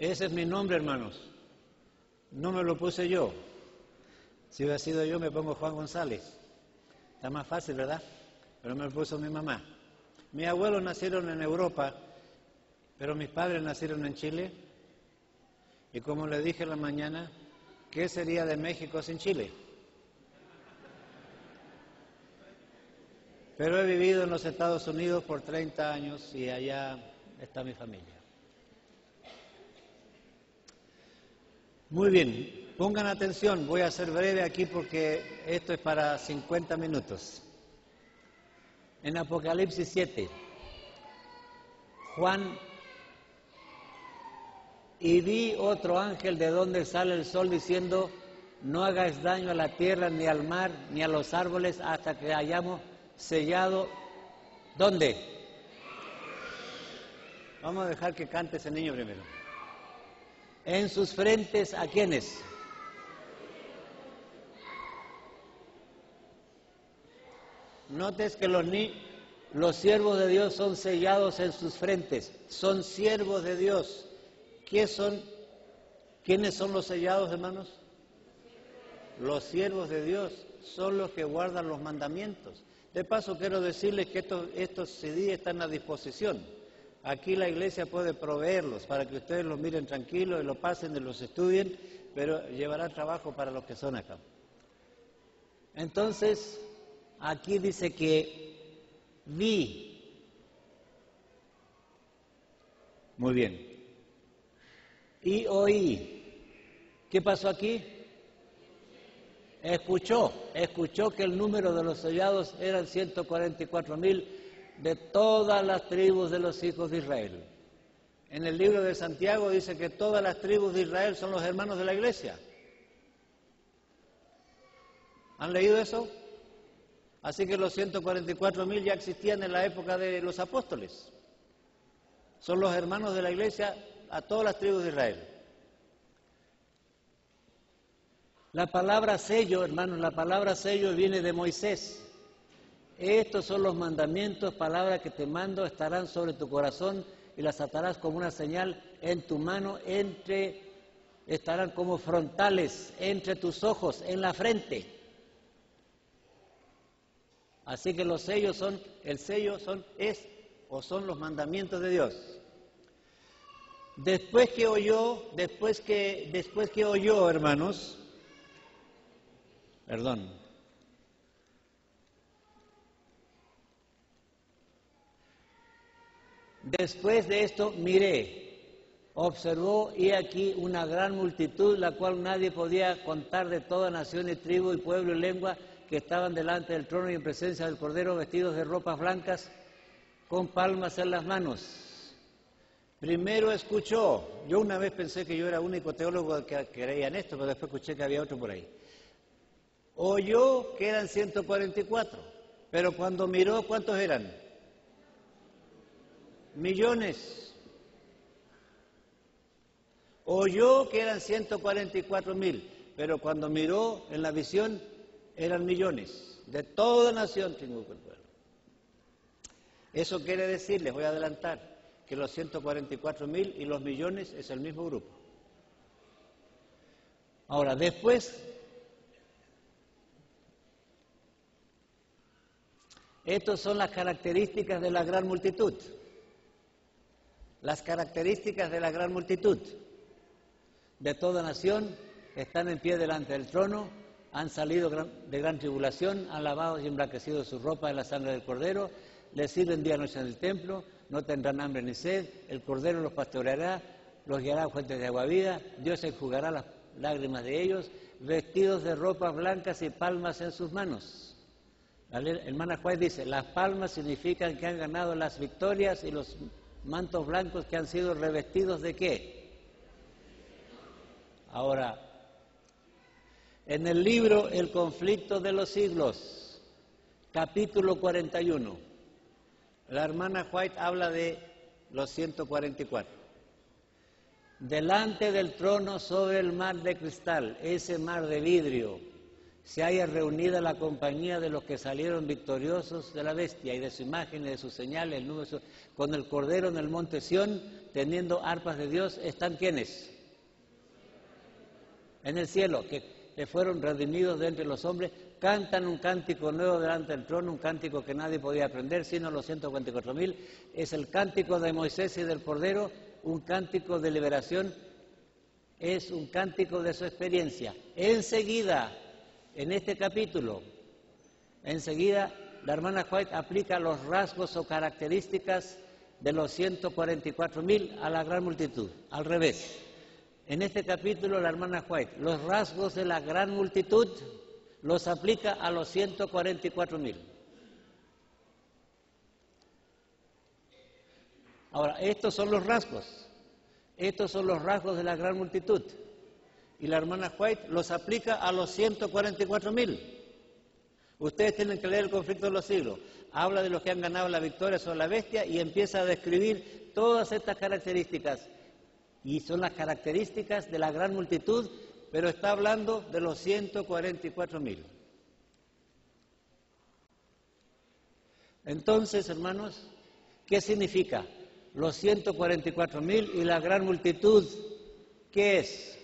Ese es mi nombre, hermanos. No me lo puse yo. Si hubiera sido yo, me pongo Juan González. Está más fácil, ¿verdad? Pero me lo puso mi mamá. Mis abuelos nacieron en Europa, pero mis padres nacieron en Chile. Y como le dije en la mañana, ¿qué sería de México sin Chile? Pero he vivido en los Estados Unidos por 30 años y allá está mi familia. Muy bien, pongan atención, voy a ser breve aquí porque esto es para 50 minutos. En Apocalipsis 7, Juan, y vi otro ángel de donde sale el sol diciendo, no hagáis daño a la tierra, ni al mar, ni a los árboles, hasta que hayamos sellado. ¿Dónde? Vamos a dejar que cante ese niño primero. En sus frentes, ¿a quiénes? Notes que los siervos de Dios son sellados en sus frentes, son siervos de Dios. ¿Quiénes son los sellados, hermanos? Los siervos de Dios son los que guardan los mandamientos. De paso, quiero decirles que estos CD están a disposición. Aquí la iglesia puede proveerlos para que ustedes los miren tranquilos y los pasen y los estudien, pero llevará trabajo para los que son acá. Entonces, aquí dice que vi. Muy bien. Y oí. ¿Qué pasó aquí? Escuchó que el número de los sellados eran 144,000 de todas las tribus de los hijos de Israel. En el libro de Santiago dice que todas las tribus de Israel son los hermanos de la iglesia. ¿Han leído eso? Así que los 144,000 ya existían en la época de los apóstoles. Son los hermanos de la iglesia a todas las tribus de Israel. La palabra sello, hermanos, la palabra sello viene de Moisés. Estos son los mandamientos, palabras que te mando, estarán sobre tu corazón y las atarás como una señal en tu mano, estarán como frontales entre tus ojos, en la frente. Así que los sellos son los mandamientos de Dios. Después que oyó, hermanos, perdón. Después de esto miré, observó y aquí una gran multitud, la cual nadie podía contar, de toda nación y tribu y pueblo y lengua, que estaban delante del trono y en presencia del Cordero, vestidos de ropas blancas, con palmas en las manos. Primero escuchó. Yo una vez pensé que yo era el único teólogo que creía en esto, pero después escuché que había otro por ahí. Oyó que eran 144, pero cuando miró, ¿cuántos eran? Millones. Oyó que eran 144,000, pero cuando miró en la visión eran millones, de toda nación, tribu y pueblo. Eso quiere decir, les voy a adelantar, que los 144,000 y los millones es el mismo grupo. Ahora, después, estas son las características de la gran multitud. Las características de la gran multitud de toda nación están en pie delante del trono, han salido de gran tribulación, han lavado y emblanquecido su ropa en la sangre del Cordero, les sirven día y noche en el templo, no tendrán hambre ni sed, el Cordero los pastoreará, los guiará a fuentes de agua viva, Dios enjugará las lágrimas de ellos, vestidos de ropas blancas y palmas en sus manos. La hermana Juárez dice, las palmas significan que han ganado las victorias y los mantos blancos que han sido revestidos ¿de qué? Ahora, en el libro El conflicto de los siglos, capítulo 41, la hermana White habla de los 144. Delante del trono sobre el mar de cristal, ese mar de vidrio, se haya reunida la compañía de los que salieron victoriosos de la bestia y de su imagen y de sus señales, con el Cordero en el monte Sión, teniendo arpas de Dios. ¿Están quiénes? En el cielo, que fueron redimidos de entre los hombres, cantan un cántico nuevo delante del trono, un cántico que nadie podía aprender, sino los 144.000. Es el cántico de Moisés y del Cordero, un cántico de liberación, es un cántico de su experiencia. Enseguida, en este capítulo, enseguida la hermana White aplica los rasgos o características de los 144.000 a la gran multitud, al revés. En este capítulo la hermana White, los rasgos de la gran multitud los aplica a los 144.000. Ahora, estos son los rasgos de la gran multitud. Y la hermana White los aplica a los 144.000. Ustedes tienen que leer el conflicto de los siglos. Habla de los que han ganado la victoria sobre la bestia y empieza a describir todas estas características. Y son las características de la gran multitud, pero está hablando de los 144.000. Entonces, hermanos, ¿qué significa? Los 144.000 y la gran multitud, ¿qué es?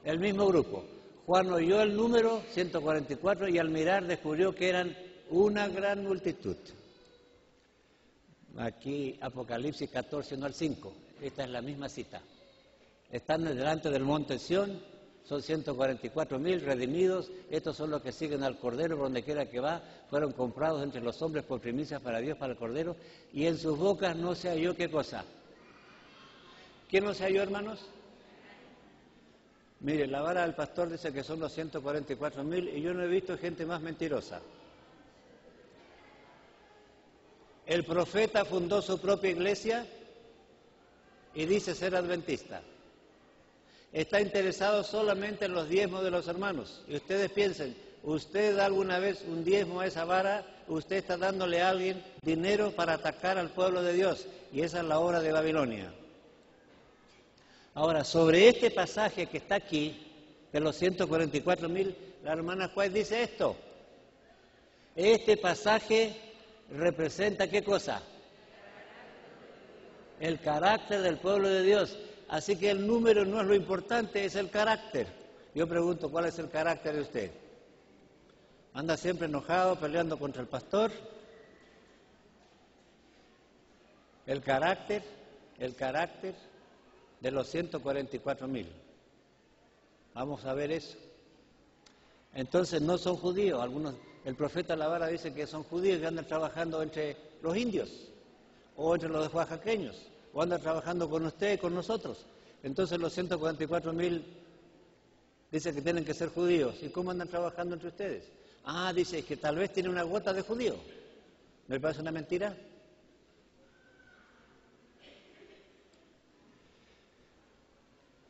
El mismo grupo. Juan oyó el número 144 y al mirar descubrió que eran una gran multitud. Aquí Apocalipsis 14, no al 5. Esta es la misma cita. Están delante del monte Sión, son 144.000 redimidos. Estos son los que siguen al Cordero por donde quiera que va. Fueron comprados entre los hombres por primicias para Dios, para el Cordero. Y en sus bocas no se halló, ¿qué cosa? ¿Qué no se halló, hermanos? Mire, la vara del pastor dice que son los 144.000 y yo no he visto gente más mentirosa. El profeta fundó su propia iglesia y dice ser adventista. Está interesado solamente en los diezmos de los hermanos. Y ustedes piensen, usted da alguna vez un diezmo a esa vara, usted está dándole a alguien dinero para atacar al pueblo de Dios. Y esa es la obra de Babilonia. Ahora, sobre este pasaje que está aquí, de los 144.000, la hermana White dice esto. Este pasaje representa ¿qué cosa? El carácter del pueblo de Dios. Así que el número no es lo importante, es el carácter. Yo pregunto, ¿cuál es el carácter de usted? ¿Anda siempre enojado, peleando contra el pastor? El carácter de los 144.000. Vamos a ver eso. Entonces no son judíos. El profeta Lavara dice que son judíos que andan trabajando entre los indios o entre los oaxaqueños o andan trabajando con usted y con nosotros. Entonces los 144.000 dice que tienen que ser judíos. ¿Y cómo andan trabajando entre ustedes? Dice que tal vez tiene una gota de judío. ¿Me parece una mentira?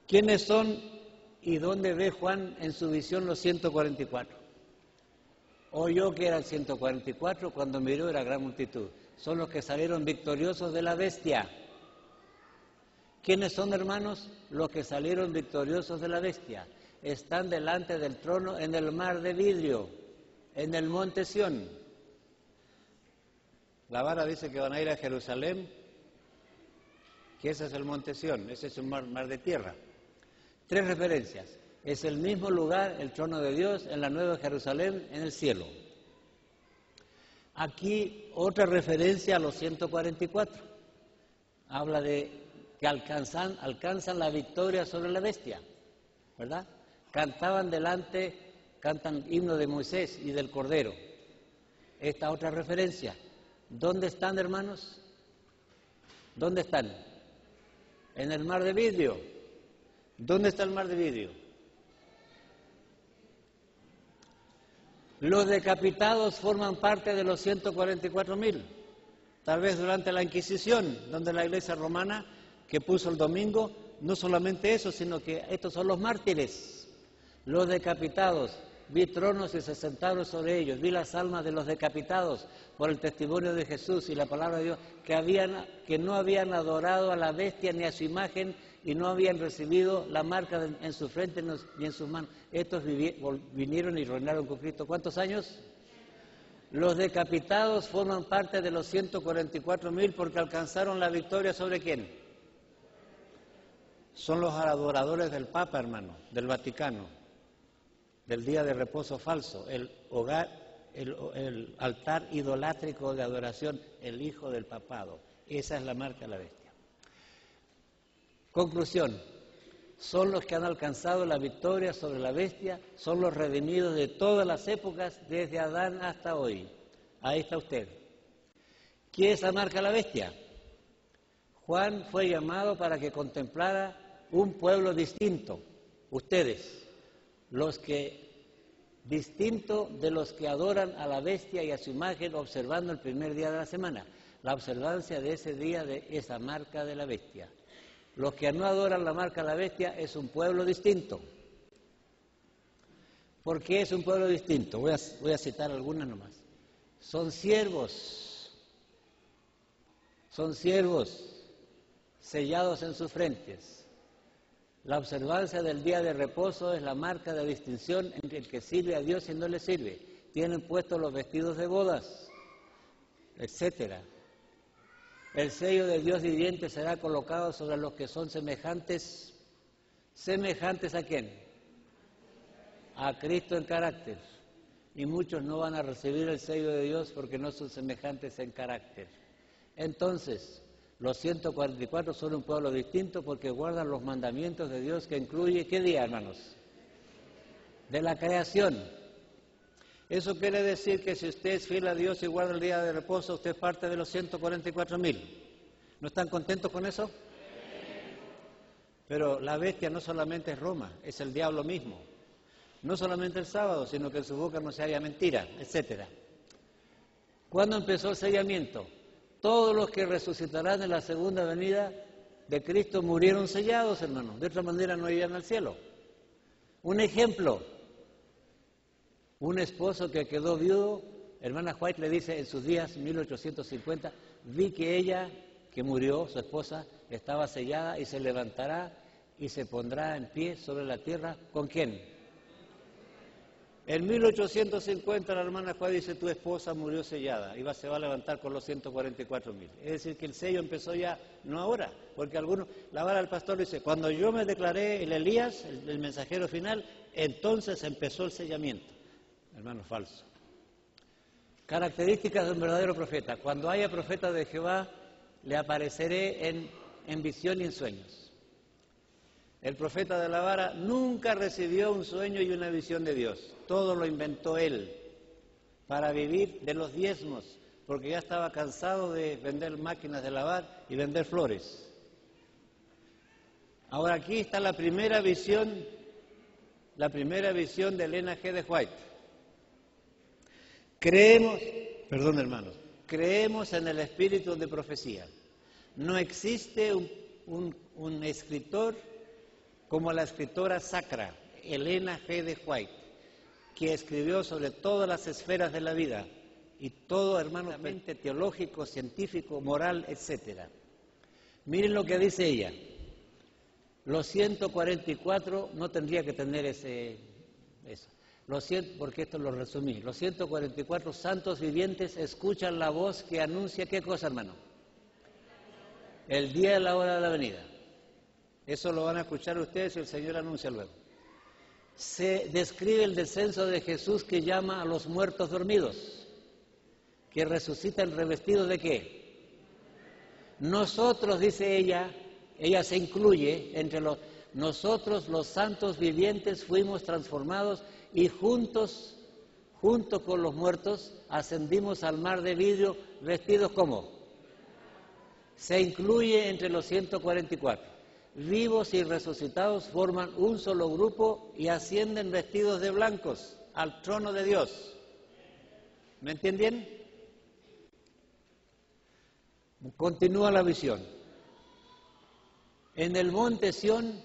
¿Quiénes son y dónde ve Juan en su visión los 144? Oyó que eran 144, cuando miró era gran multitud. Son los que salieron victoriosos de la bestia. ¿Quiénes son, hermanos? Los que salieron victoriosos de la bestia. Están delante del trono en el mar de vidrio, en el monte Sión. La vara dice que van a ir a Jerusalén, que ese es el monte Sión, ese es un mar de tierra. 3 referencias. Es el mismo lugar, el trono de Dios, en la Nueva Jerusalén, en el cielo. Aquí otra referencia a los 144. Habla de que alcanzan la victoria sobre la bestia, ¿verdad? Cantan himno de Moisés y del Cordero. Esta otra referencia. ¿Dónde están, hermanos? ¿Dónde están? En el mar de vidrio. ¿Dónde está el mar de vidrio? Los decapitados forman parte de los 144.000. Tal vez durante la Inquisición, donde la Iglesia romana que puso el domingo, no solamente eso, sino que estos son los mártires. Los decapitados vi tronos y se sentaron sobre ellos, vi las almas de los decapitados por el testimonio de Jesús y la palabra de Dios, que no habían adorado a la bestia ni a su imagen y no habían recibido la marca en su frente ni en sus manos. Estos vinieron y reinaron con Cristo. ¿Cuántos años? Los decapitados forman parte de los 144.000 porque alcanzaron la victoria ¿sobre quién? Son los adoradores del Papa, hermano, del Vaticano, del día de reposo falso, el altar idolátrico de adoración, el hijo del papado. Esa es la marca de la bestia. Conclusión, son los que han alcanzado la victoria sobre la bestia, son los redimidos de todas las épocas, desde Adán hasta hoy. Ahí está usted. ¿Qué es la marca de la bestia? Juan fue llamado para que contemplara un pueblo distinto, ustedes, distinto de los que adoran a la bestia y a su imagen observando el primer día de la semana, la observancia de ese día de esa marca de la bestia. Los que no adoran la marca de la bestia es un pueblo distinto. ¿Por qué es un pueblo distinto? Voy a citar algunas nomás. Son siervos sellados en sus frentes. La observancia del día de reposo es la marca de distinción entre el que sirve a Dios y no le sirve. Tienen puestos los vestidos de bodas, etcétera. El sello de Dios viviente será colocado sobre los que son semejantes. ¿Semejantes a quién? A Cristo en carácter. Y muchos no van a recibir el sello de Dios porque no son semejantes en carácter. Entonces, los 144 son un pueblo distinto porque guardan los mandamientos de Dios que incluye, ¿qué día, hermanos? De la creación. Eso quiere decir que si usted es fiel a Dios y guarda el día de reposo, usted es parte de los 144.000. ¿No están contentos con eso? Pero la bestia no solamente es Roma, es el diablo mismo. No solamente el sábado, sino que en su boca no se haya mentira, etcétera. ¿Cuándo empezó el sellamiento? Todos los que resucitarán en la segunda venida de Cristo murieron sellados, hermanos. De otra manera no irían al cielo. Un ejemplo. Un esposo que quedó viudo, hermana White le dice en sus días, 1850, vi que ella, que murió, su esposa, estaba sellada y se levantará y se pondrá en pie sobre la tierra. ¿Con quién? En 1850 la hermana White dice, tu esposa murió sellada y se va a levantar con los 144.000. Es decir, que el sello empezó ya, no ahora, porque algunos, la vara del pastor dice, cuando yo me declaré el Elías, el mensajero final, entonces empezó el sellamiento. Hermano, falso. Características de un verdadero profeta. Cuando haya profeta de Jehová, le apareceré en visión y en sueños. El profeta de la vara nunca recibió un sueño y una visión de Dios. Todo lo inventó él para vivir de los diezmos, porque ya estaba cansado de vender máquinas de lavar y vender flores. Ahora aquí está la primera visión de Elena G. de White. Creemos en el espíritu de profecía. No existe un escritor como la escritora sacra, Elena G. de White, que escribió sobre todas las esferas de la vida y todo, hermano, teológico, científico, moral, etcétera. Miren lo que dice ella. Los 144 no tendría que tener eso. Porque esto lo resumí. Los 144 santos vivientes escuchan la voz que anuncia, ¿qué cosa, hermano? El día y la hora de la venida. Eso lo van a escuchar ustedes y el Señor anuncia luego. Se describe el descenso de Jesús que llama a los muertos dormidos, que resucitan revestidos ¿de qué? Nosotros, dice ella se incluye entre nosotros los santos vivientes fuimos transformados y junto con los muertos ascendimos al mar de vidrio vestidos ¿cómo? Se incluye entre los 144. Vivos y resucitados forman un solo grupo y ascienden vestidos de blancos al trono de Dios. ¿Me entienden? Continúa la visión. En el monte Sión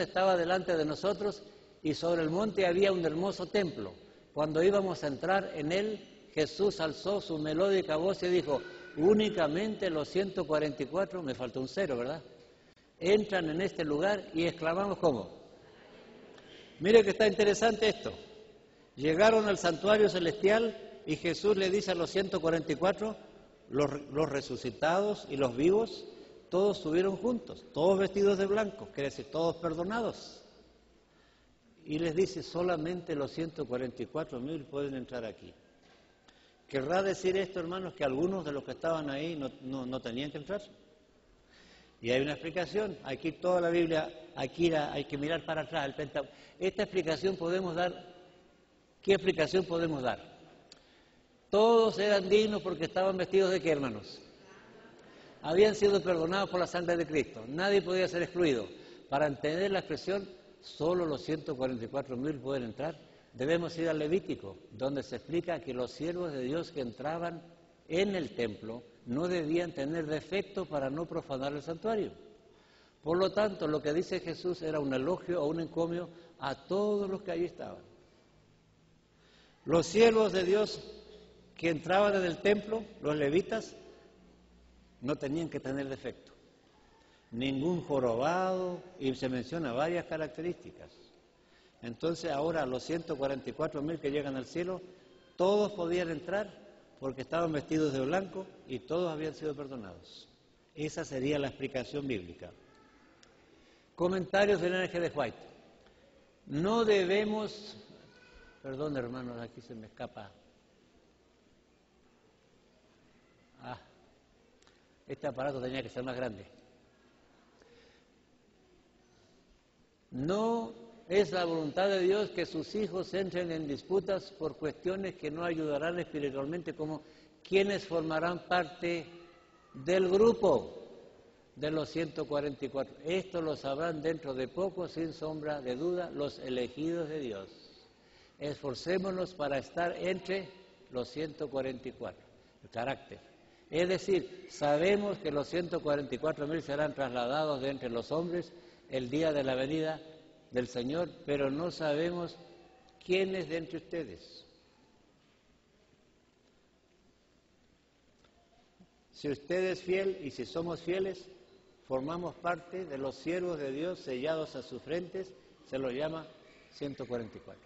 estaba delante de nosotros y sobre el monte había un hermoso templo. Cuando íbamos a entrar en él, Jesús alzó su melódica voz y dijo: únicamente los 144, me faltó un cero, ¿verdad?, entran en este lugar, y exclamamos ¿cómo? Mire que está interesante esto. Llegaron al santuario celestial y Jesús le dice a los 144, los resucitados y los vivos, todos subieron juntos, todos vestidos de blanco, quiere decir todos perdonados. Y les dice, solamente los 144.000 pueden entrar aquí. ¿Querrá decir esto, hermanos, que algunos de los que estaban ahí no tenían que entrar? Y hay una explicación. Aquí toda la Biblia, aquí hay que mirar para atrás. Esta explicación podemos dar. ¿Qué explicación podemos dar? Todos eran dignos porque estaban vestidos ¿de qué, hermanos? Habían sido perdonados por la sangre de Cristo. Nadie podía ser excluido. Para entender la expresión, solo los 144.000 pueden entrar, debemos ir al Levítico, donde se explica que los siervos de Dios que entraban en el templo no debían tener defecto para no profanar el santuario. Por lo tanto, lo que dice Jesús era un elogio o un encomio a todos los que allí estaban. Los siervos de Dios que entraban en el templo, los levitas, no tenían que tener defecto. Ningún jorobado, y se menciona varias características. Entonces ahora los 144.000 que llegan al cielo, todos podían entrar porque estaban vestidos de blanco y todos habían sido perdonados. Esa sería la explicación bíblica. Comentarios del N.G. de White. No debemos, perdón hermanos, aquí se me escapa. Este aparato tenía que ser más grande. No es la voluntad de Dios que sus hijos entren en disputas por cuestiones que no ayudarán espiritualmente, como quienes formarán parte del grupo de los 144. Esto lo sabrán dentro de poco, sin sombra de duda, los elegidos de Dios. Esforcémonos para estar entre los 144. El carácter. Es decir, sabemos que los 144.000 serán trasladados de entre los hombres el día de la venida del Señor, pero no sabemos quiénes de entre ustedes. Si usted es fiel y si somos fieles, formamos parte de los siervos de Dios sellados a sus frentes, se los llama 144.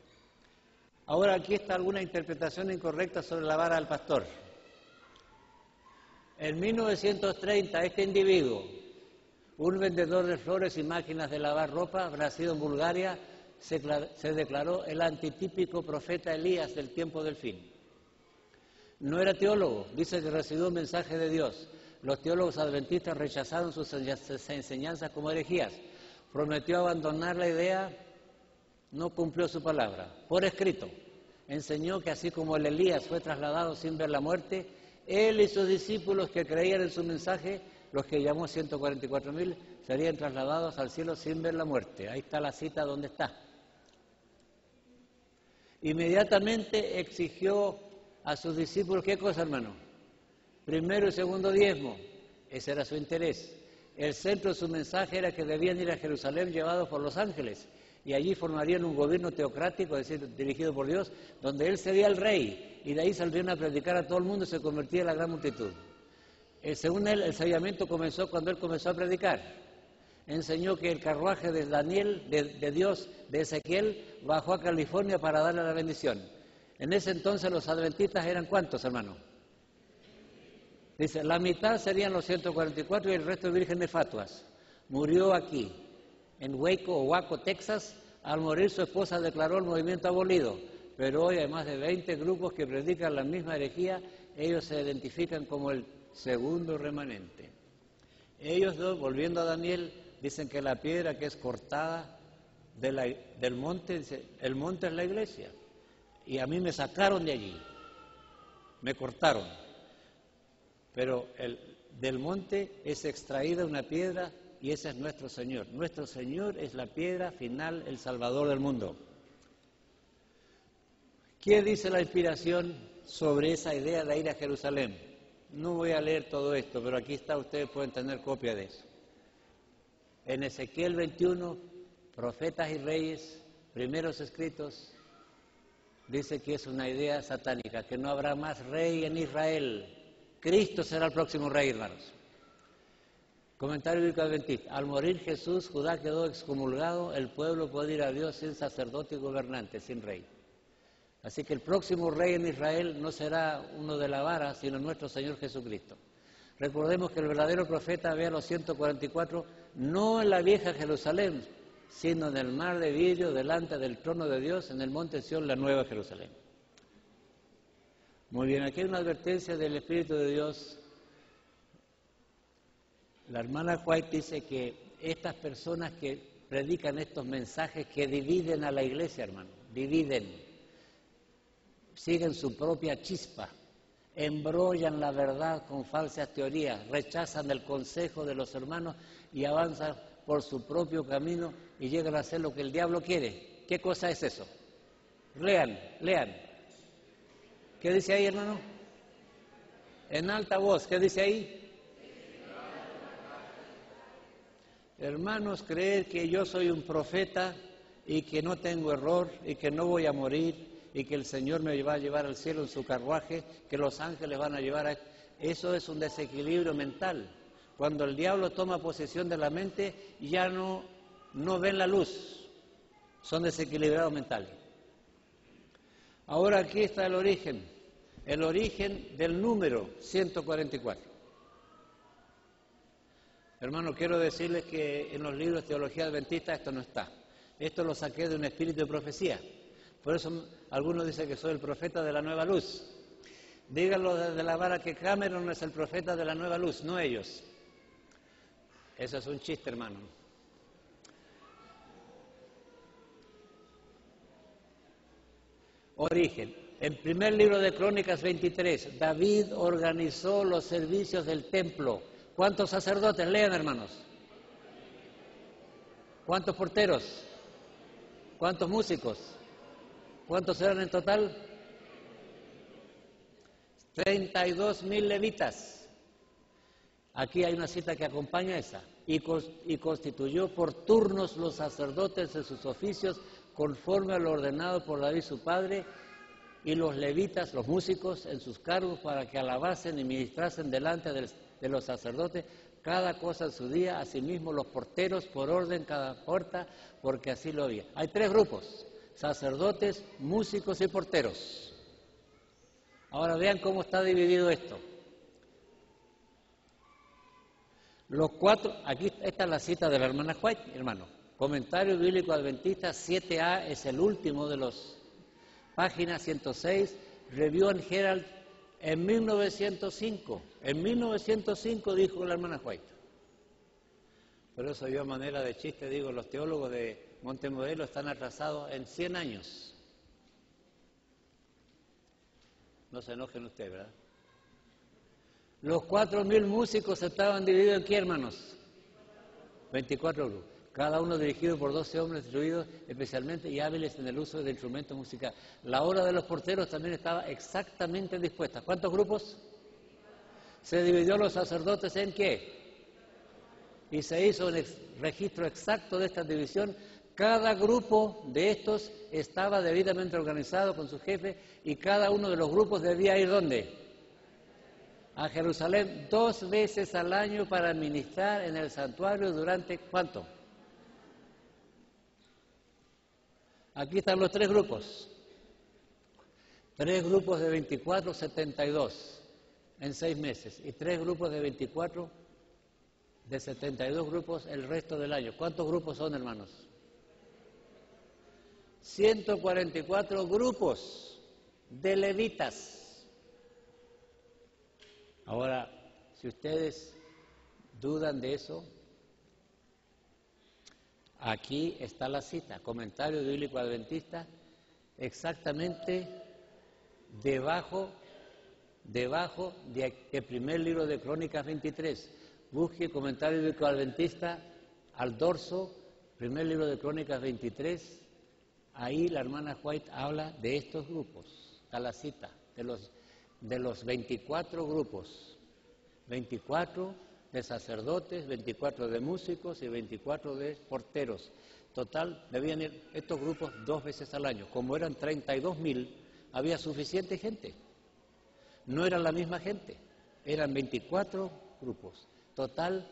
Ahora aquí está alguna interpretación incorrecta sobre la vara del pastor. En 1930 este individuo, un vendedor de flores y máquinas de lavar ropa, nacido en Bulgaria, se declaró el antitípico profeta Elías del tiempo del fin. No era teólogo, dice que recibió un mensaje de Dios. Los teólogos adventistas rechazaron sus enseñanzas como herejías. Prometió abandonar la idea, no cumplió su palabra. Por escrito, enseñó que así como el Elías fue trasladado sin ver la muerte, él y sus discípulos que creían en su mensaje, los que llamó 144.000, serían trasladados al cielo sin ver la muerte. Ahí está la cita donde está. Inmediatamente exigió a sus discípulos, ¿qué cosa, hermano? Primero y segundo diezmo. Ese era su interés. El centro de su mensaje era que debían ir a Jerusalén llevados por los ángeles, y allí formarían un gobierno teocrático, es decir, dirigido por Dios, donde él sería el rey, y de ahí saldrían a predicar a todo el mundo y se convertía en la gran multitud. Según él, el sellamiento comenzó cuando él comenzó a predicar. Enseñó que el carruaje de Daniel, de Dios, de Ezequiel, bajó a California para darle la bendición. En ese entonces los adventistas eran ¿cuántos, hermano? Dice, la mitad serían los 144 y el resto vírgenes fatuas. Murió aquí, en Waco, Texas. Al morir su esposa declaró el movimiento abolido, pero hoy hay más de 20 grupos que predican la misma herejía. Ellos se identifican como el segundo remanente. Ellos dos, volviendo a Daniel, dicen que la piedra que es cortada del monte, dice, el monte es la iglesia, y a mí me sacaron de allí, me cortaron, pero del monte es extraída una piedra y ese es nuestro Señor. Nuestro Señor es la piedra final, el Salvador del mundo. ¿Qué dice la inspiración sobre esa idea de ir a Jerusalén? No voy a leer todo esto, pero aquí está, ustedes pueden tener copia de eso. En Ezequiel 21, profetas y reyes primeros escritos, dice que es una idea satánica, que no habrá más rey en Israel. Cristo será el próximo rey, hermanos. Comentario bíblico adventista. Al morir Jesús, Judá quedó excomulgado, el pueblo puede ir a Dios sin sacerdote y gobernante, sin rey. Así que el próximo rey en Israel no será uno de la vara, sino nuestro Señor Jesucristo. Recordemos que el verdadero profeta ve a los 144 no en la vieja Jerusalén, sino en el mar de vidrio delante del trono de Dios, en el monte Sión, la nueva Jerusalén. Muy bien, aquí hay una advertencia del Espíritu de Dios. La hermana White dice que estas personas que predican estos mensajes que dividen a la iglesia, hermano, dividen, siguen su propia chispa, embrollan la verdad con falsas teorías, rechazan el consejo de los hermanos y avanzan por su propio camino y llegan a hacer lo que el diablo quiere. ¿Qué cosa es eso? Lean. ¿Qué dice ahí, hermano? En alta voz, ¿qué dice ahí? Hermanos, creer que yo soy un profeta y que no tengo error y que no voy a morir y que el Señor me va a llevar al cielo en su carruaje, que los ángeles van a llevar a... Eso es un desequilibrio mental. Cuando el diablo toma posesión de la mente, ya no ven la luz, son desequilibrados mentales. Ahora aquí está el origen del número 144. Hermano, quiero decirles que en los libros de teología adventista esto no está. Esto lo saqué de un espíritu de profecía. Por eso algunos dicen que soy el profeta de la nueva luz. Díganlo desde la vara que Cameron es el profeta de la nueva luz, no ellos. Eso es un chiste, hermano. Origen. El primer libro de Crónicas 23, David organizó los servicios del templo. ¿Cuántos sacerdotes? Lean, hermanos. ¿Cuántos porteros? ¿Cuántos músicos? ¿Cuántos eran en total? 32,000 levitas. Aquí hay una cita que acompaña esa. Y constituyó por turnos los sacerdotes en sus oficios conforme a lo ordenado por David su padre, y los levitas, los músicos, en sus cargos para que alabasen y ministrasen delante de los sacerdotes cada cosa en su día, asimismo los porteros por orden cada puerta, porque así lo había. Hay 3 grupos: sacerdotes, músicos y porteros. Ahora vean cómo está dividido esto. Los 4, aquí está la cita de la hermana White, hermano. Comentario Bíblico Adventista 7A es el último de los... Página 106, Review and Herald, en 1905. En 1905 dijo la hermana White. Por eso yo a manera de chiste digo, los teólogos de Montemodelo están atrasados en 100 años. No se enojen ustedes, ¿verdad? Los 4,000 músicos estaban divididos en ¿qué, hermanos? 24 grupos. Cada uno dirigido por 12 hombres instruidos especialmente y hábiles en el uso de instrumentos musicales. La obra de los porteros también estaba exactamente dispuesta. ¿Cuántos grupos? Se dividió los sacerdotes en ¿qué? Y se hizo un registro exacto de esta división. Cada grupo de estos estaba debidamente organizado con su jefe y cada uno de los grupos debía ir ¿dónde? A Jerusalén 2 veces al año para ministrar en el santuario durante ¿cuánto? Aquí están los 3 grupos. 3 grupos de 24, 72 en 6 meses. Y 3 grupos de 24, de 72 grupos el resto del año. ¿Cuántos grupos son, hermanos? 144 grupos de levitas. Ahora, si ustedes dudan de eso, aquí está la cita, Comentario Bíblico Adventista, exactamente debajo del primer libro de Crónicas 23. Busque Comentario Bíblico Adventista al dorso, primer libro de Crónicas 23. Ahí la hermana White habla de estos grupos, está la cita, de los 24 grupos. 24 de sacerdotes, 24 de músicos y 24 de porteros. Total, debían ir estos grupos 2 veces al año. Como eran 32.000, había suficiente gente. No era la misma gente, eran 24 grupos. Total,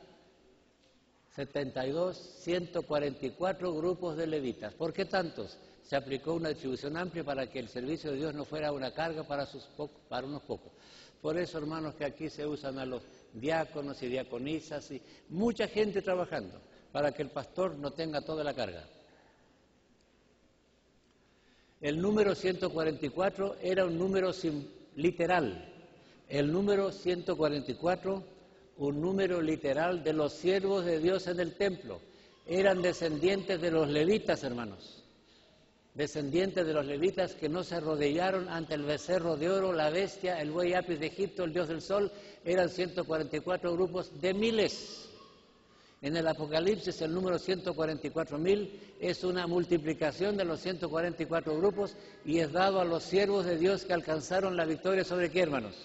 72, 144 grupos de levitas. ¿Por qué tantos? Se aplicó una distribución amplia para que el servicio de Dios no fuera una carga para unos pocos. Por eso, hermanos, que aquí se usan a los diáconos y diaconisas y mucha gente trabajando para que el pastor no tenga toda la carga. El número 144 era un número literal. El número 144, un número literal de los siervos de Dios en el templo. Eran descendientes de los levitas, hermanos. Descendientes de los levitas que no se arrodillaron ante el becerro de oro, la bestia, el buey Apis de Egipto, el dios del sol. Eran 144 grupos de miles. En el Apocalipsis el número 144.000 es una multiplicación de los 144 grupos y es dado a los siervos de Dios que alcanzaron la victoria ¿sobre qué, hermanos?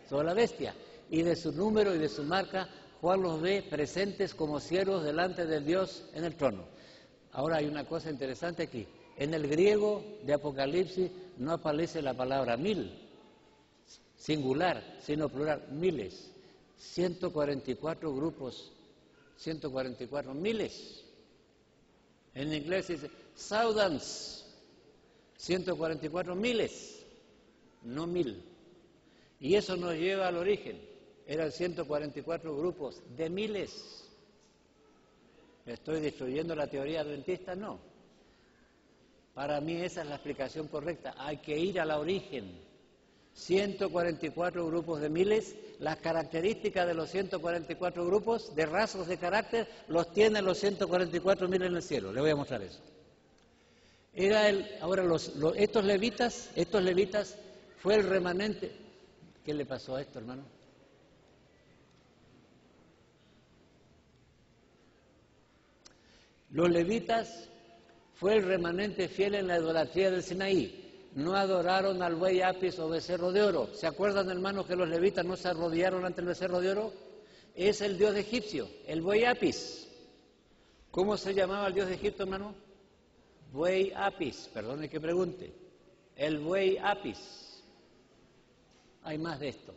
Sobre la bestia. Y de su número y de su marca, Juan los ve presentes como siervos delante del Dios en el trono. Ahora hay una cosa interesante aquí. En el griego de Apocalipsis no aparece la palabra 1000, singular, sino plural, miles. 144 grupos, 144 miles. En inglés dice thousands, 144 miles, no 1000. Y eso nos lleva al origen. Eran 144 grupos de miles. ¿Estoy destruyendo la teoría adventista? No. Para mí esa es la explicación correcta. Hay que ir al origen. 144 grupos de miles. Las características de los 144 grupos de rasgos de carácter los tienen los 144 miles en el cielo. Le voy a mostrar eso. Ahora estos levitas fue el remanente. ¿Qué le pasó a esto, hermano? Los levitas fue el remanente fiel en la idolatría del Sinaí. No adoraron al buey Apis o becerro de oro. ¿Se acuerdan, hermanos, que los levitas no se arrodillaron ante el becerro de oro? Es el dios egipcio, el buey Apis. ¿Cómo se llamaba el dios de Egipto, hermano? Buey Apis, perdone que pregunte. El buey Apis. Hay más de esto.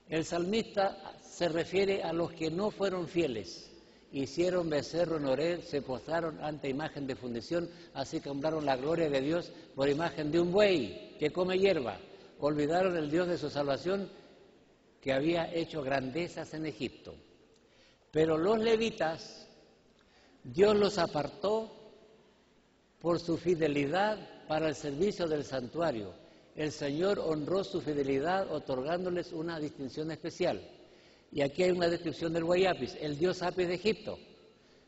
El salmista se refiere a los que no fueron fieles. Hicieron becerro en Oreb, se postraron ante imagen de fundición, así cambiaron la gloria de Dios por imagen de un buey que come hierba. Olvidaron el Dios de su salvación que había hecho grandezas en Egipto. Pero los levitas, Dios los apartó por su fidelidad para el servicio del santuario. El Señor honró su fidelidad otorgándoles una distinción especial. Y aquí hay una descripción del buey Apis, el dios Apis de Egipto.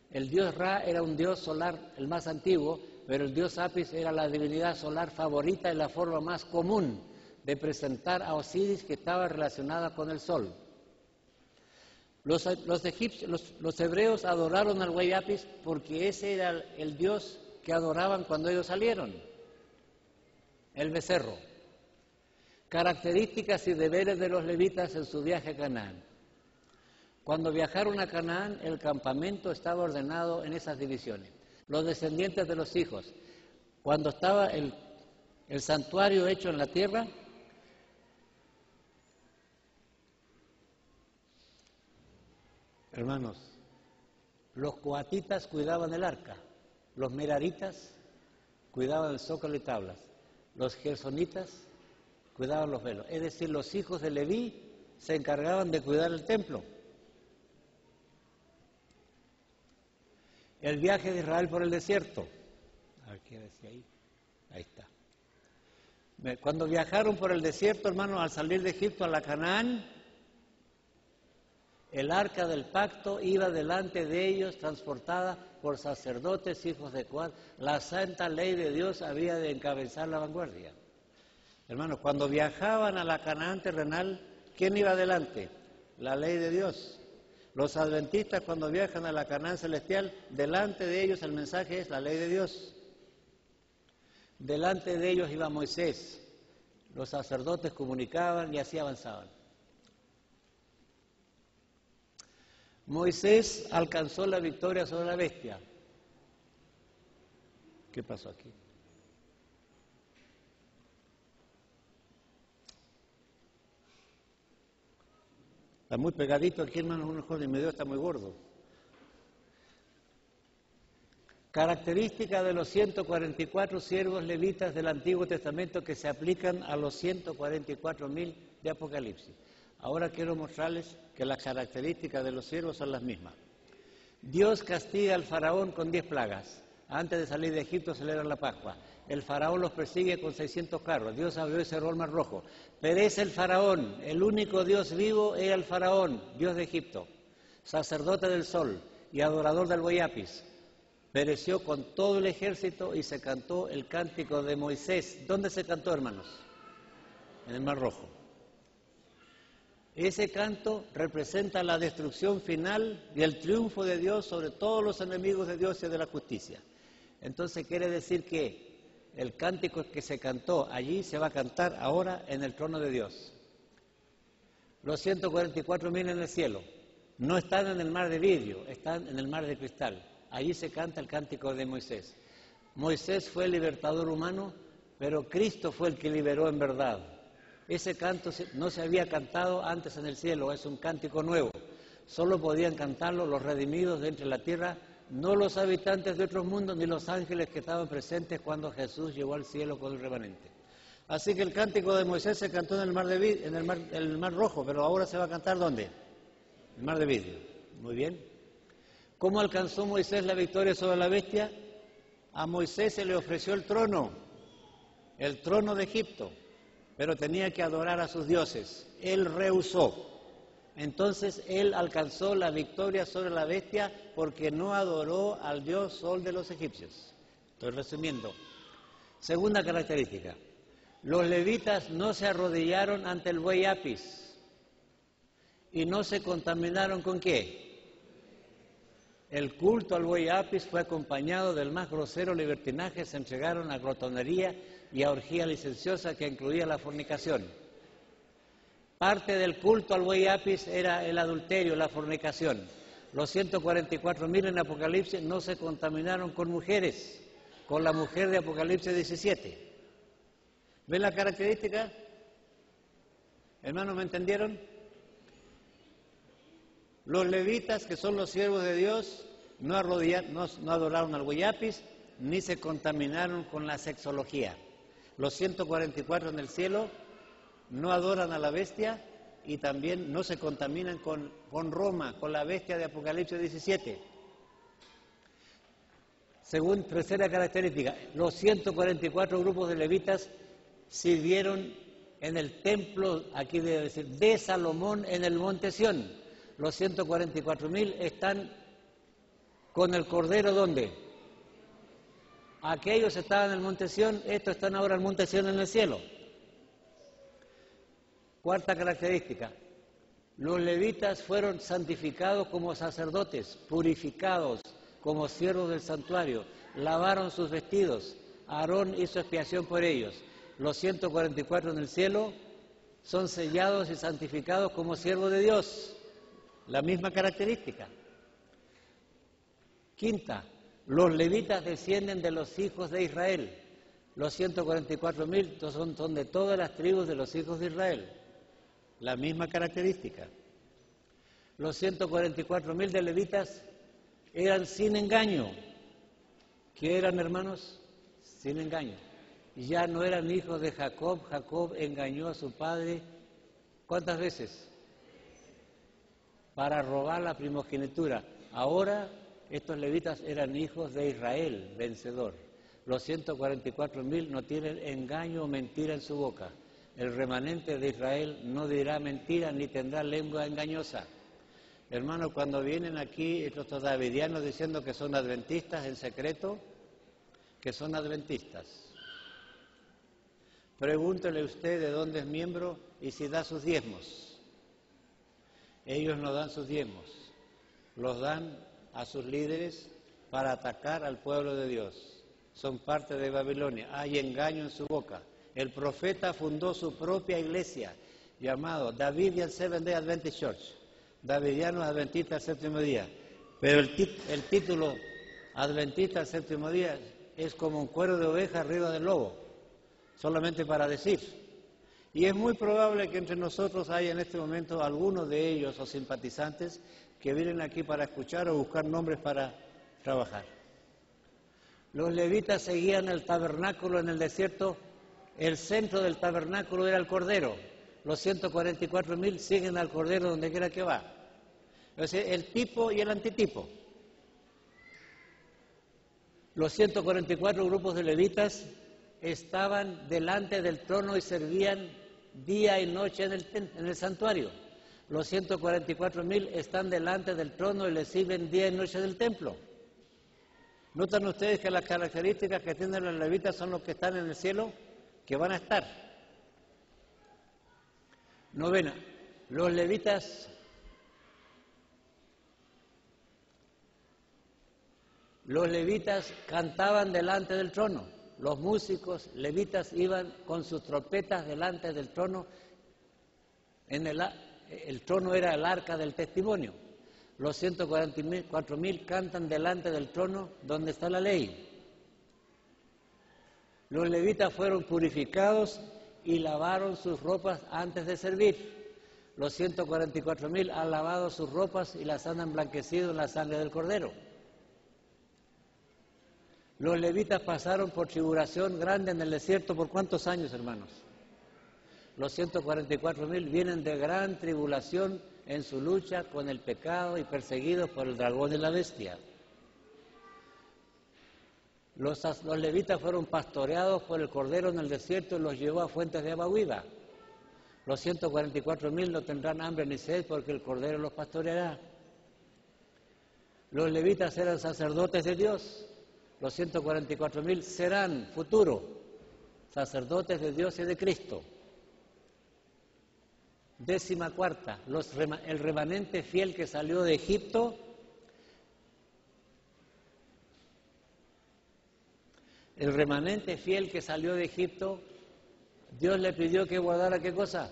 El dios Ra era un dios solar, el más antiguo, pero el dios Apis era la divinidad solar favorita y la forma más común de presentar a Osiris, que estaba relacionada con el sol. Los hebreos adoraron al buey Apis porque ese era el dios que adoraban cuando ellos salieron, el becerro. Características y deberes de los levitas en su viaje a Canaán. Cuando viajaron a Canaán, el campamento estaba ordenado en esas divisiones. Los descendientes de los hijos. Cuando estaba el santuario hecho en la tierra, hermanos, los coatitas cuidaban el arca, los meraritas cuidaban el zócalo y tablas, los gersonitas cuidaban los velos. Es decir, los hijos de Leví se encargaban de cuidar el templo. El viaje de Israel por el desierto. A ver, ¿qué decía ahí? Ahí está. Cuando viajaron por el desierto, hermanos, al salir de Egipto a la Canaán, el arca del pacto iba delante de ellos, transportada por sacerdotes, hijos de Coat. La santa ley de Dios había de encabezar la vanguardia. Hermanos, cuando viajaban a la Canaán terrenal, ¿quién iba adelante? La ley de Dios. Los adventistas, cuando viajan a la Canaán celestial, delante de ellos el mensaje es la ley de Dios. Delante de ellos iba Moisés. Los sacerdotes comunicaban y así avanzaban. Moisés alcanzó la victoria sobre la bestia. ¿Qué pasó aquí? Está muy pegadito aquí, hermano, un ojo de medio está muy gordo. Característica de los 144 siervos levitas del Antiguo Testamento que se aplican a los 144.000 de Apocalipsis. Ahora quiero mostrarles que las características de los siervos son las mismas. Dios castiga al faraón con 10 plagas. Antes de salir de Egipto celebran la Pascua. El faraón los persigue con 600 carros. Dios abrió y cerró el Mar Rojo. Perece el faraón. El único Dios vivo era el faraón, Dios de Egipto, sacerdote del sol y adorador del buey Apis. Pereció con todo el ejército y se cantó el cántico de Moisés. ¿Dónde se cantó, hermanos? En el Mar Rojo. Ese canto representa la destrucción final y el triunfo de Dios sobre todos los enemigos de Dios y de la justicia. Entonces quiere decir que el cántico que se cantó allí se va a cantar ahora en el trono de Dios. Los 144.000 en el cielo no están en el mar de vidrio, están en el mar de cristal. Allí se canta el cántico de Moisés. Moisés fue el libertador humano, pero Cristo fue el que liberó en verdad. Ese canto no se había cantado antes en el cielo, es un cántico nuevo. Solo podían cantarlo los redimidos de entre la tierra, no los habitantes de otros mundos ni los ángeles que estaban presentes cuando Jesús llegó al cielo con el remanente. Así que el cántico de Moisés se cantó en el mar Rojo, pero ahora se va a cantar ¿dónde? En el mar de vidrio. Muy bien. ¿Cómo alcanzó Moisés la victoria sobre la bestia? A Moisés se le ofreció el trono de Egipto, pero tenía que adorar a sus dioses. Él rehusó. Entonces él alcanzó la victoria sobre la bestia porque no adoró al dios Sol de los egipcios. Estoy resumiendo. Segunda característica. Los levitas no se arrodillaron ante el buey Apis y no se contaminaron ¿con qué? El culto al buey Apis fue acompañado del más grosero libertinaje, se entregaron a glotonería y a orgía licenciosa que incluía la fornicación. Parte del culto al buey Apis era el adulterio, la fornicación. Los 144.000 en Apocalipsis no se contaminaron con mujeres, con la mujer de Apocalipsis 17. ¿Ven la característica? Hermanos, ¿me entendieron? Los levitas, que son los siervos de Dios, no adoraron al buey Apis, ni se contaminaron con la sexología. Los 144 en el cielo no adoran a la bestia y también no se contaminan con Roma, con la bestia de Apocalipsis 17. Según tercera característica, los 144 grupos de levitas sirvieron en el templo, aquí debe decir, de Salomón en el monte Sión. Los 144.000 están con el Cordero, ¿dónde? Aquellos estaban en el monte Sión, estos están ahora en el monte Sión en el cielo. Cuarta característica, los levitas fueron santificados como sacerdotes, purificados como siervos del santuario, lavaron sus vestidos, Aarón hizo expiación por ellos. Los 144 en el cielo son sellados y santificados como siervos de Dios, la misma característica. Quinta, los levitas descienden de los hijos de Israel. Los 144.000 son de todas las tribus de los hijos de Israel. La misma característica. Los 144.000 de levitas eran sin engaño. ¿Qué eran, hermanos? Sin engaño. Ya no eran hijos de Jacob. Jacob engañó a su padre. ¿Cuántas veces? Para robar la primogenitura. Ahora estos levitas eran hijos de Israel, vencedor. Los 144.000 no tienen engaño o mentira en su boca. El remanente de Israel no dirá mentira ni tendrá lengua engañosa. Hermanos, cuando vienen aquí estos davidianos diciendo que son adventistas en secreto, que son adventistas, pregúntele usted de dónde es miembro y si da sus diezmos. Ellos no dan sus diezmos, los dan a sus líderes para atacar al pueblo de Dios. Son parte de Babilonia, hay engaño en su boca. El profeta fundó su propia iglesia, llamado Davidian Seventh Day Adventist Church. davidianos adventistas del séptimo día. Pero el título adventista del séptimo día es como un cuero de oveja arriba del lobo, solamente para decir. Y es muy probable que entre nosotros haya en este momento algunos de ellos o simpatizantes que vienen aquí para escuchar o buscar nombres para trabajar. Los levitas seguían el tabernáculo en el desierto. El centro del tabernáculo era el Cordero. Los 144.000 siguen al Cordero donde quiera que va. Entonces, el tipo y el antitipo. Los 144 grupos de levitas estaban delante del trono y servían día y noche en el santuario. Los 144.000 están delante del trono y le sirven día y noche del templo. ¿Notan ustedes que las características que tienen los levitas son los que están en el cielo, que van a estar? Novena, los levitas cantaban delante del trono. Los músicos levitas iban con sus trompetas delante del trono. El trono era el arca del testimonio. Los 144.000 cantan delante del trono donde está la ley. Los levitas fueron purificados y lavaron sus ropas antes de servir. Los 144.000 han lavado sus ropas y las han emblanquecido en la sangre del Cordero. Los levitas pasaron por tribulación grande en el desierto. ¿Por cuántos años, hermanos? Los 144.000 vienen de gran tribulación en su lucha con el pecado y perseguidos por el dragón y la bestia. Los levitas fueron pastoreados por el Cordero en el desierto y los llevó a fuentes de agua viva. Los 144.000 no tendrán hambre ni sed porque el Cordero los pastoreará. Los levitas eran sacerdotes de Dios. Los 144.000 serán, futuro, sacerdotes de Dios y de Cristo. 14, el remanente fiel que salió de Egipto. El remanente fiel que salió de Egipto, Dios le pidió que guardara ¿qué cosa?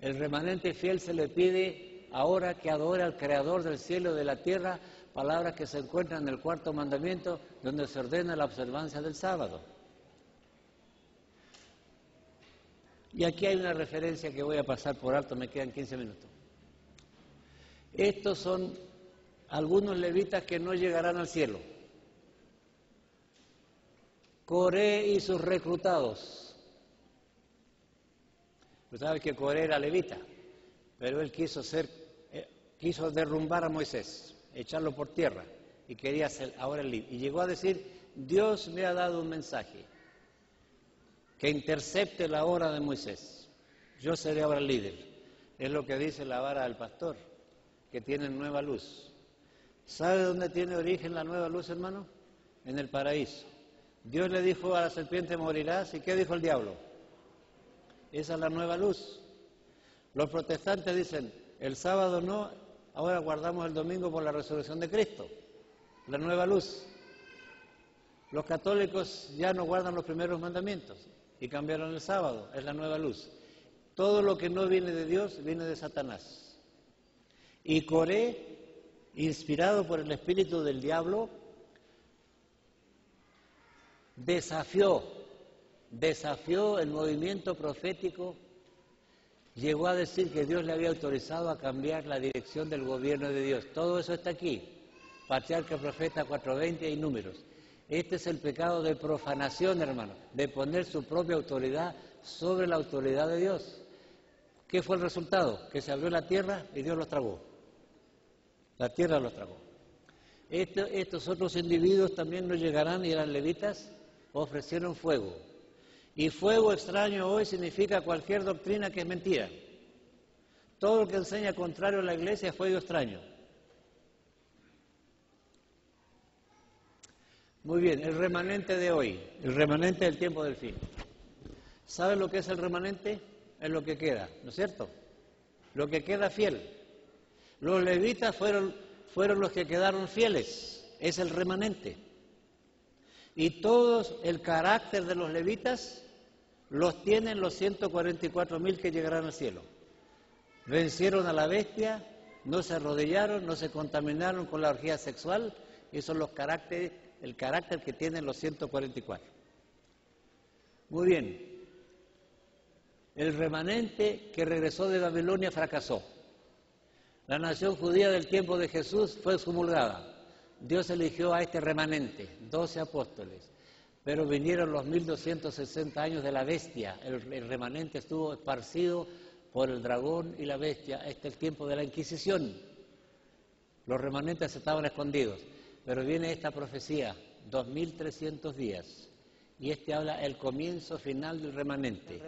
El remanente fiel se le pide ahora que adore al Creador del cielo y de la tierra, palabras que se encuentran en el cuarto mandamiento, donde se ordena la observancia del sábado. Y aquí hay una referencia que voy a pasar por alto, me quedan 15 minutos. Estos son algunos levitas que no llegarán al cielo. Coré y sus reclutados. Usted sabe que Coré era levita, pero él quiso derrumbar a Moisés, echarlo por tierra, y quería ser ahora el líder. Y llegó a decir, Dios me ha dado un mensaje, que intercepte la hora de Moisés. Yo seré ahora el líder. Es lo que dice la vara del pastor, que tiene nueva luz. ¿Sabe dónde tiene origen la nueva luz, hermano? En el paraíso. Dios le dijo a la serpiente, morirás, ¿y qué dijo el diablo? Esa es la nueva luz. Los protestantes dicen, el sábado no, ahora guardamos el domingo por la resurrección de Cristo, la nueva luz. Los católicos ya no guardan los primeros mandamientos y cambiaron el sábado, es la nueva luz. Todo lo que no viene de Dios viene de Satanás. Y Coré, inspirado por el espíritu del diablo, desafió el movimiento profético, llegó a decir que Dios le había autorizado a cambiar la dirección del gobierno de Dios. Todo eso está aquí, Patriarca, Profeta 4:20 y Números. Este es el pecado de profanación, hermano, de poner su propia autoridad sobre la autoridad de Dios. ¿Qué fue el resultado? Que se abrió la tierra y Dios los tragó. La tierra los tragó. Estos otros individuos también no llegarán y eran levitas, ofrecieron fuego. Y fuego extraño hoy significa cualquier doctrina que es mentira. Todo lo que enseña contrario a la iglesia es fuego extraño. Muy bien, el remanente de hoy, el remanente del tiempo del fin. ¿Saben lo que es el remanente? Es lo que queda, ¿no es cierto? Lo que queda fiel. Los levitas fueron los que quedaron fieles, es el remanente. Y todos el carácter de los levitas los tienen los 144.000 que llegarán al cielo. Vencieron a la bestia, no se arrodillaron, no se contaminaron con la orgía sexual, y son el carácter que tienen los 144. Muy bien. El remanente que regresó de Babilonia fracasó. La nación judía del tiempo de Jesús fue excomulgada. Dios eligió a este remanente, 12 apóstoles, pero vinieron los 1260 años de la bestia. El remanente estuvo esparcido por el dragón y la bestia. Este es el tiempo de la Inquisición. Los remanentes estaban escondidos, pero viene esta profecía, 2300 días, y habla el comienzo final del remanente.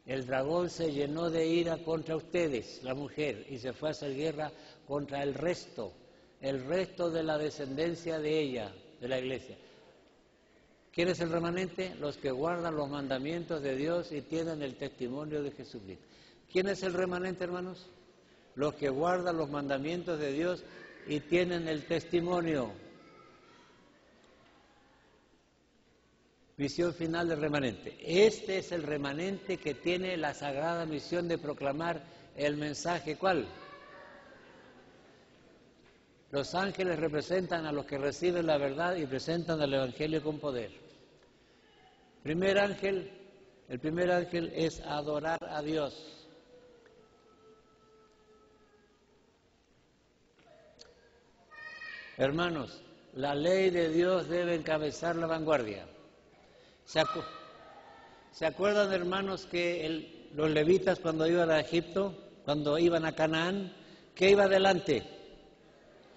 El dragón se llenó de ira contra ustedes, la mujer, y se fue a hacer guerra contra el resto de la descendencia de ella, de la iglesia. ¿Quién es el remanente? Los que guardan los mandamientos de Dios y tienen el testimonio de Jesucristo. ¿Quién es el remanente, hermanos? Los que guardan los mandamientos de Dios y tienen el testimonio. Misión final del remanente. Este es el remanente que tiene la sagrada misión de proclamar el mensaje. ¿Cuál? Los ángeles representan a los que reciben la verdad y presentan el evangelio con poder. El primer ángel es adorar a Dios. Hermanos, la ley de Dios debe encabezar la vanguardia. ¿Se acuerdan, hermanos, que los levitas cuando iban a Egipto, cuando iban a Canaán, qué iba adelante?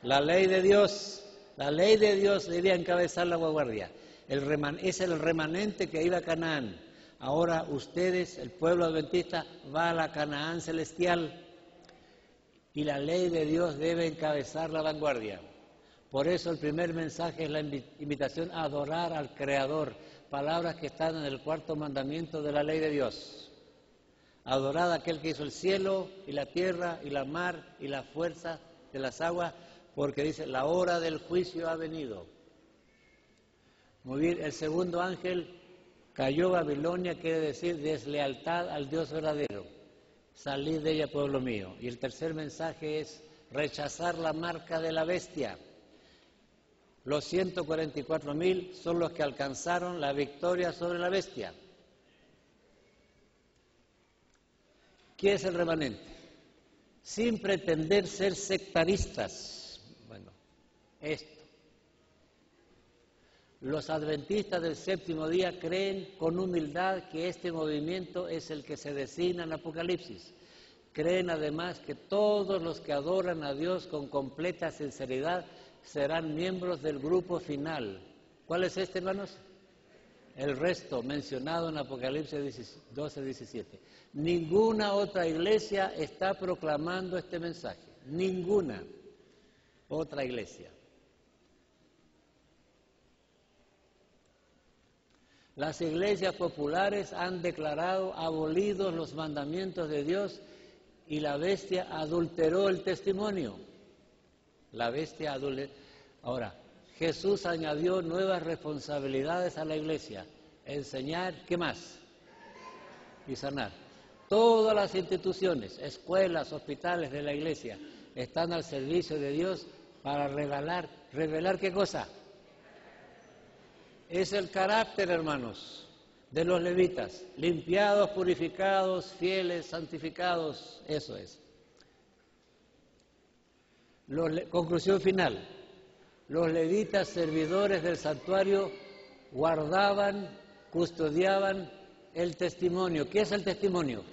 La ley de Dios. La ley de Dios debía encabezar la vanguardia. Es el remanente que iba a Canaán. Ahora ustedes, el pueblo adventista, va a la Canaán celestial y la ley de Dios debe encabezar la vanguardia. Por eso el primer mensaje es la invitación a adorar al Creador. Palabras que están en el cuarto mandamiento de la ley de Dios. Adorad a aquel que hizo el cielo y la tierra y la mar y la fuerza de las aguas, porque dice, la hora del juicio ha venido. Muy bien, el segundo ángel cayó Babilonia, quiere decir deslealtad al Dios verdadero. Salid de ella, pueblo mío. Y el tercer mensaje es rechazar la marca de la bestia. Los 144.000 son los que alcanzaron la victoria sobre la bestia. ¿Qué es el remanente? Sin pretender ser sectaristas. Bueno, esto. Los adventistas del séptimo día creen con humildad que este movimiento es el que se designa en Apocalipsis. Creen además que todos los que adoran a Dios con completa sinceridad serán miembros del grupo final. ¿Cuál es este, hermanos? El resto, mencionado en Apocalipsis 12:17. Ninguna otra iglesia está proclamando este mensaje. Ninguna otra iglesia. Las iglesias populares han declarado abolidos los mandamientos de Dios y la bestia adulteró el testimonio. La bestia adulteró. Ahora, Jesús añadió nuevas responsabilidades a la iglesia. Enseñar, ¿qué más? Y sanar. Todas las instituciones, escuelas, hospitales de la iglesia están al servicio de Dios para revelar ¿qué cosa? Es el carácter, hermanos, de los levitas, limpiados, purificados, fieles, santificados, eso es. Conclusión final, los levitas servidores del santuario guardaban, custodiaban el testimonio. ¿Qué es el testimonio?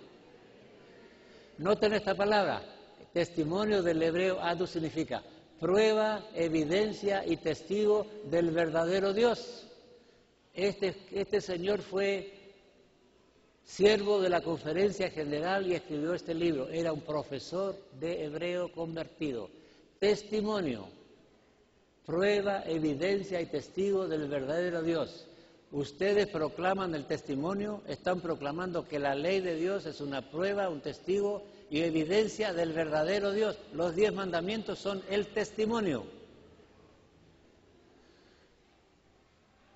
Noten esta palabra, testimonio del hebreo adu significa prueba, evidencia y testigo del verdadero Dios. Este señor fue siervo de la Conferencia General y escribió este libro. Era un profesor de hebreo convertido. Testimonio, prueba, evidencia y testigo del verdadero Dios. Ustedes proclaman el testimonio, están proclamando que la ley de Dios es una prueba, un testigo y evidencia del verdadero Dios. Los 10 mandamientos son el testimonio.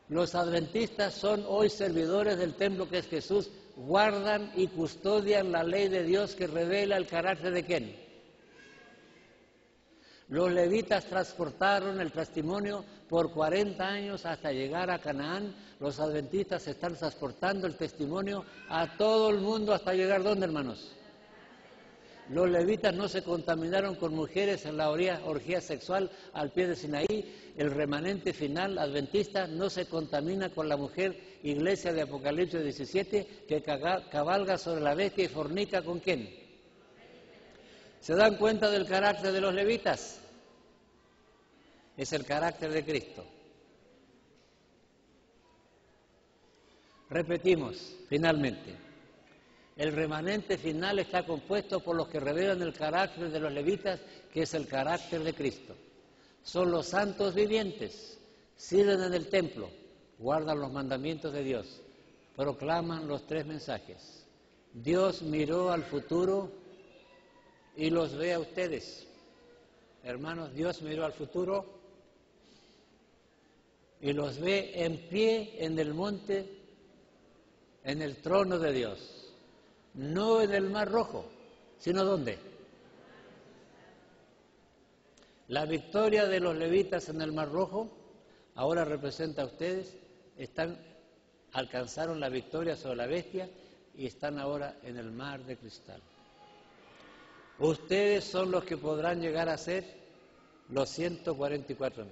Los adventistas son hoy servidores del templo que es Jesús, guardan y custodian la ley de Dios que revela el carácter de ¿quién? Los levitas transportaron el testimonio por 40 años hasta llegar a Canaán. Los adventistas están transportando el testimonio a todo el mundo hasta llegar ¿dónde, hermanos? Los levitas no se contaminaron con mujeres en la orgía sexual al pie de Sinaí. El remanente final adventista no se contamina con la mujer, iglesia de Apocalipsis 17, que cabalga sobre la bestia y fornica ¿con quién? ¿Se dan cuenta del carácter de los levitas? Es el carácter de Cristo. Repetimos, finalmente. El remanente final está compuesto por los que revelan el carácter de los levitas, que es el carácter de Cristo. Son los santos vivientes, sirven en el templo, guardan los mandamientos de Dios, proclaman los 3 mensajes. Dios miró al futuro y los ve a ustedes. Hermanos, Dios miró al futuro y los ve en pie en el monte, en el trono de Dios. No en el Mar Rojo, sino ¿dónde? La victoria de los levitas en el Mar Rojo ahora representa a ustedes, alcanzaron la victoria sobre la bestia y están ahora en el mar de cristal. Ustedes son los que podrán llegar a ser los 144,000.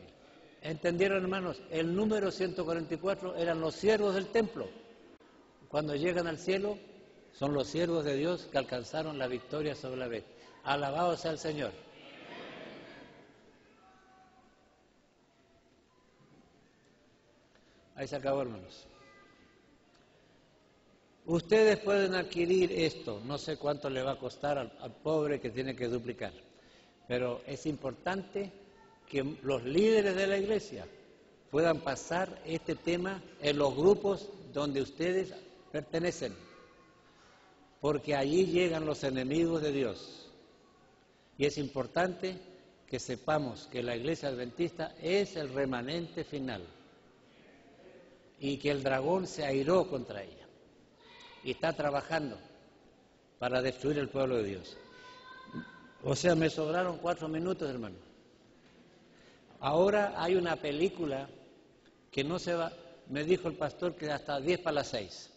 ¿Entendieron, hermanos? El número 144 eran los siervos del templo. Cuando llegan al cielo, son los siervos de Dios que alcanzaron la victoria sobre la bestia. Alabado sea el Señor. Ahí se acabó, hermanos. Ustedes pueden adquirir esto, no sé cuánto le va a costar al pobre que tiene que duplicar, pero es importante que los líderes de la iglesia puedan pasar este tema en los grupos donde ustedes pertenecen, porque allí llegan los enemigos de Dios. Y es importante que sepamos que la iglesia adventista es el remanente final y que el dragón se airó contra ella y está trabajando para destruir el pueblo de Dios. O sea, me sobraron 4 minutos, hermano. Ahora hay una película que no se va, me dijo el pastor que hasta 10 para las 6.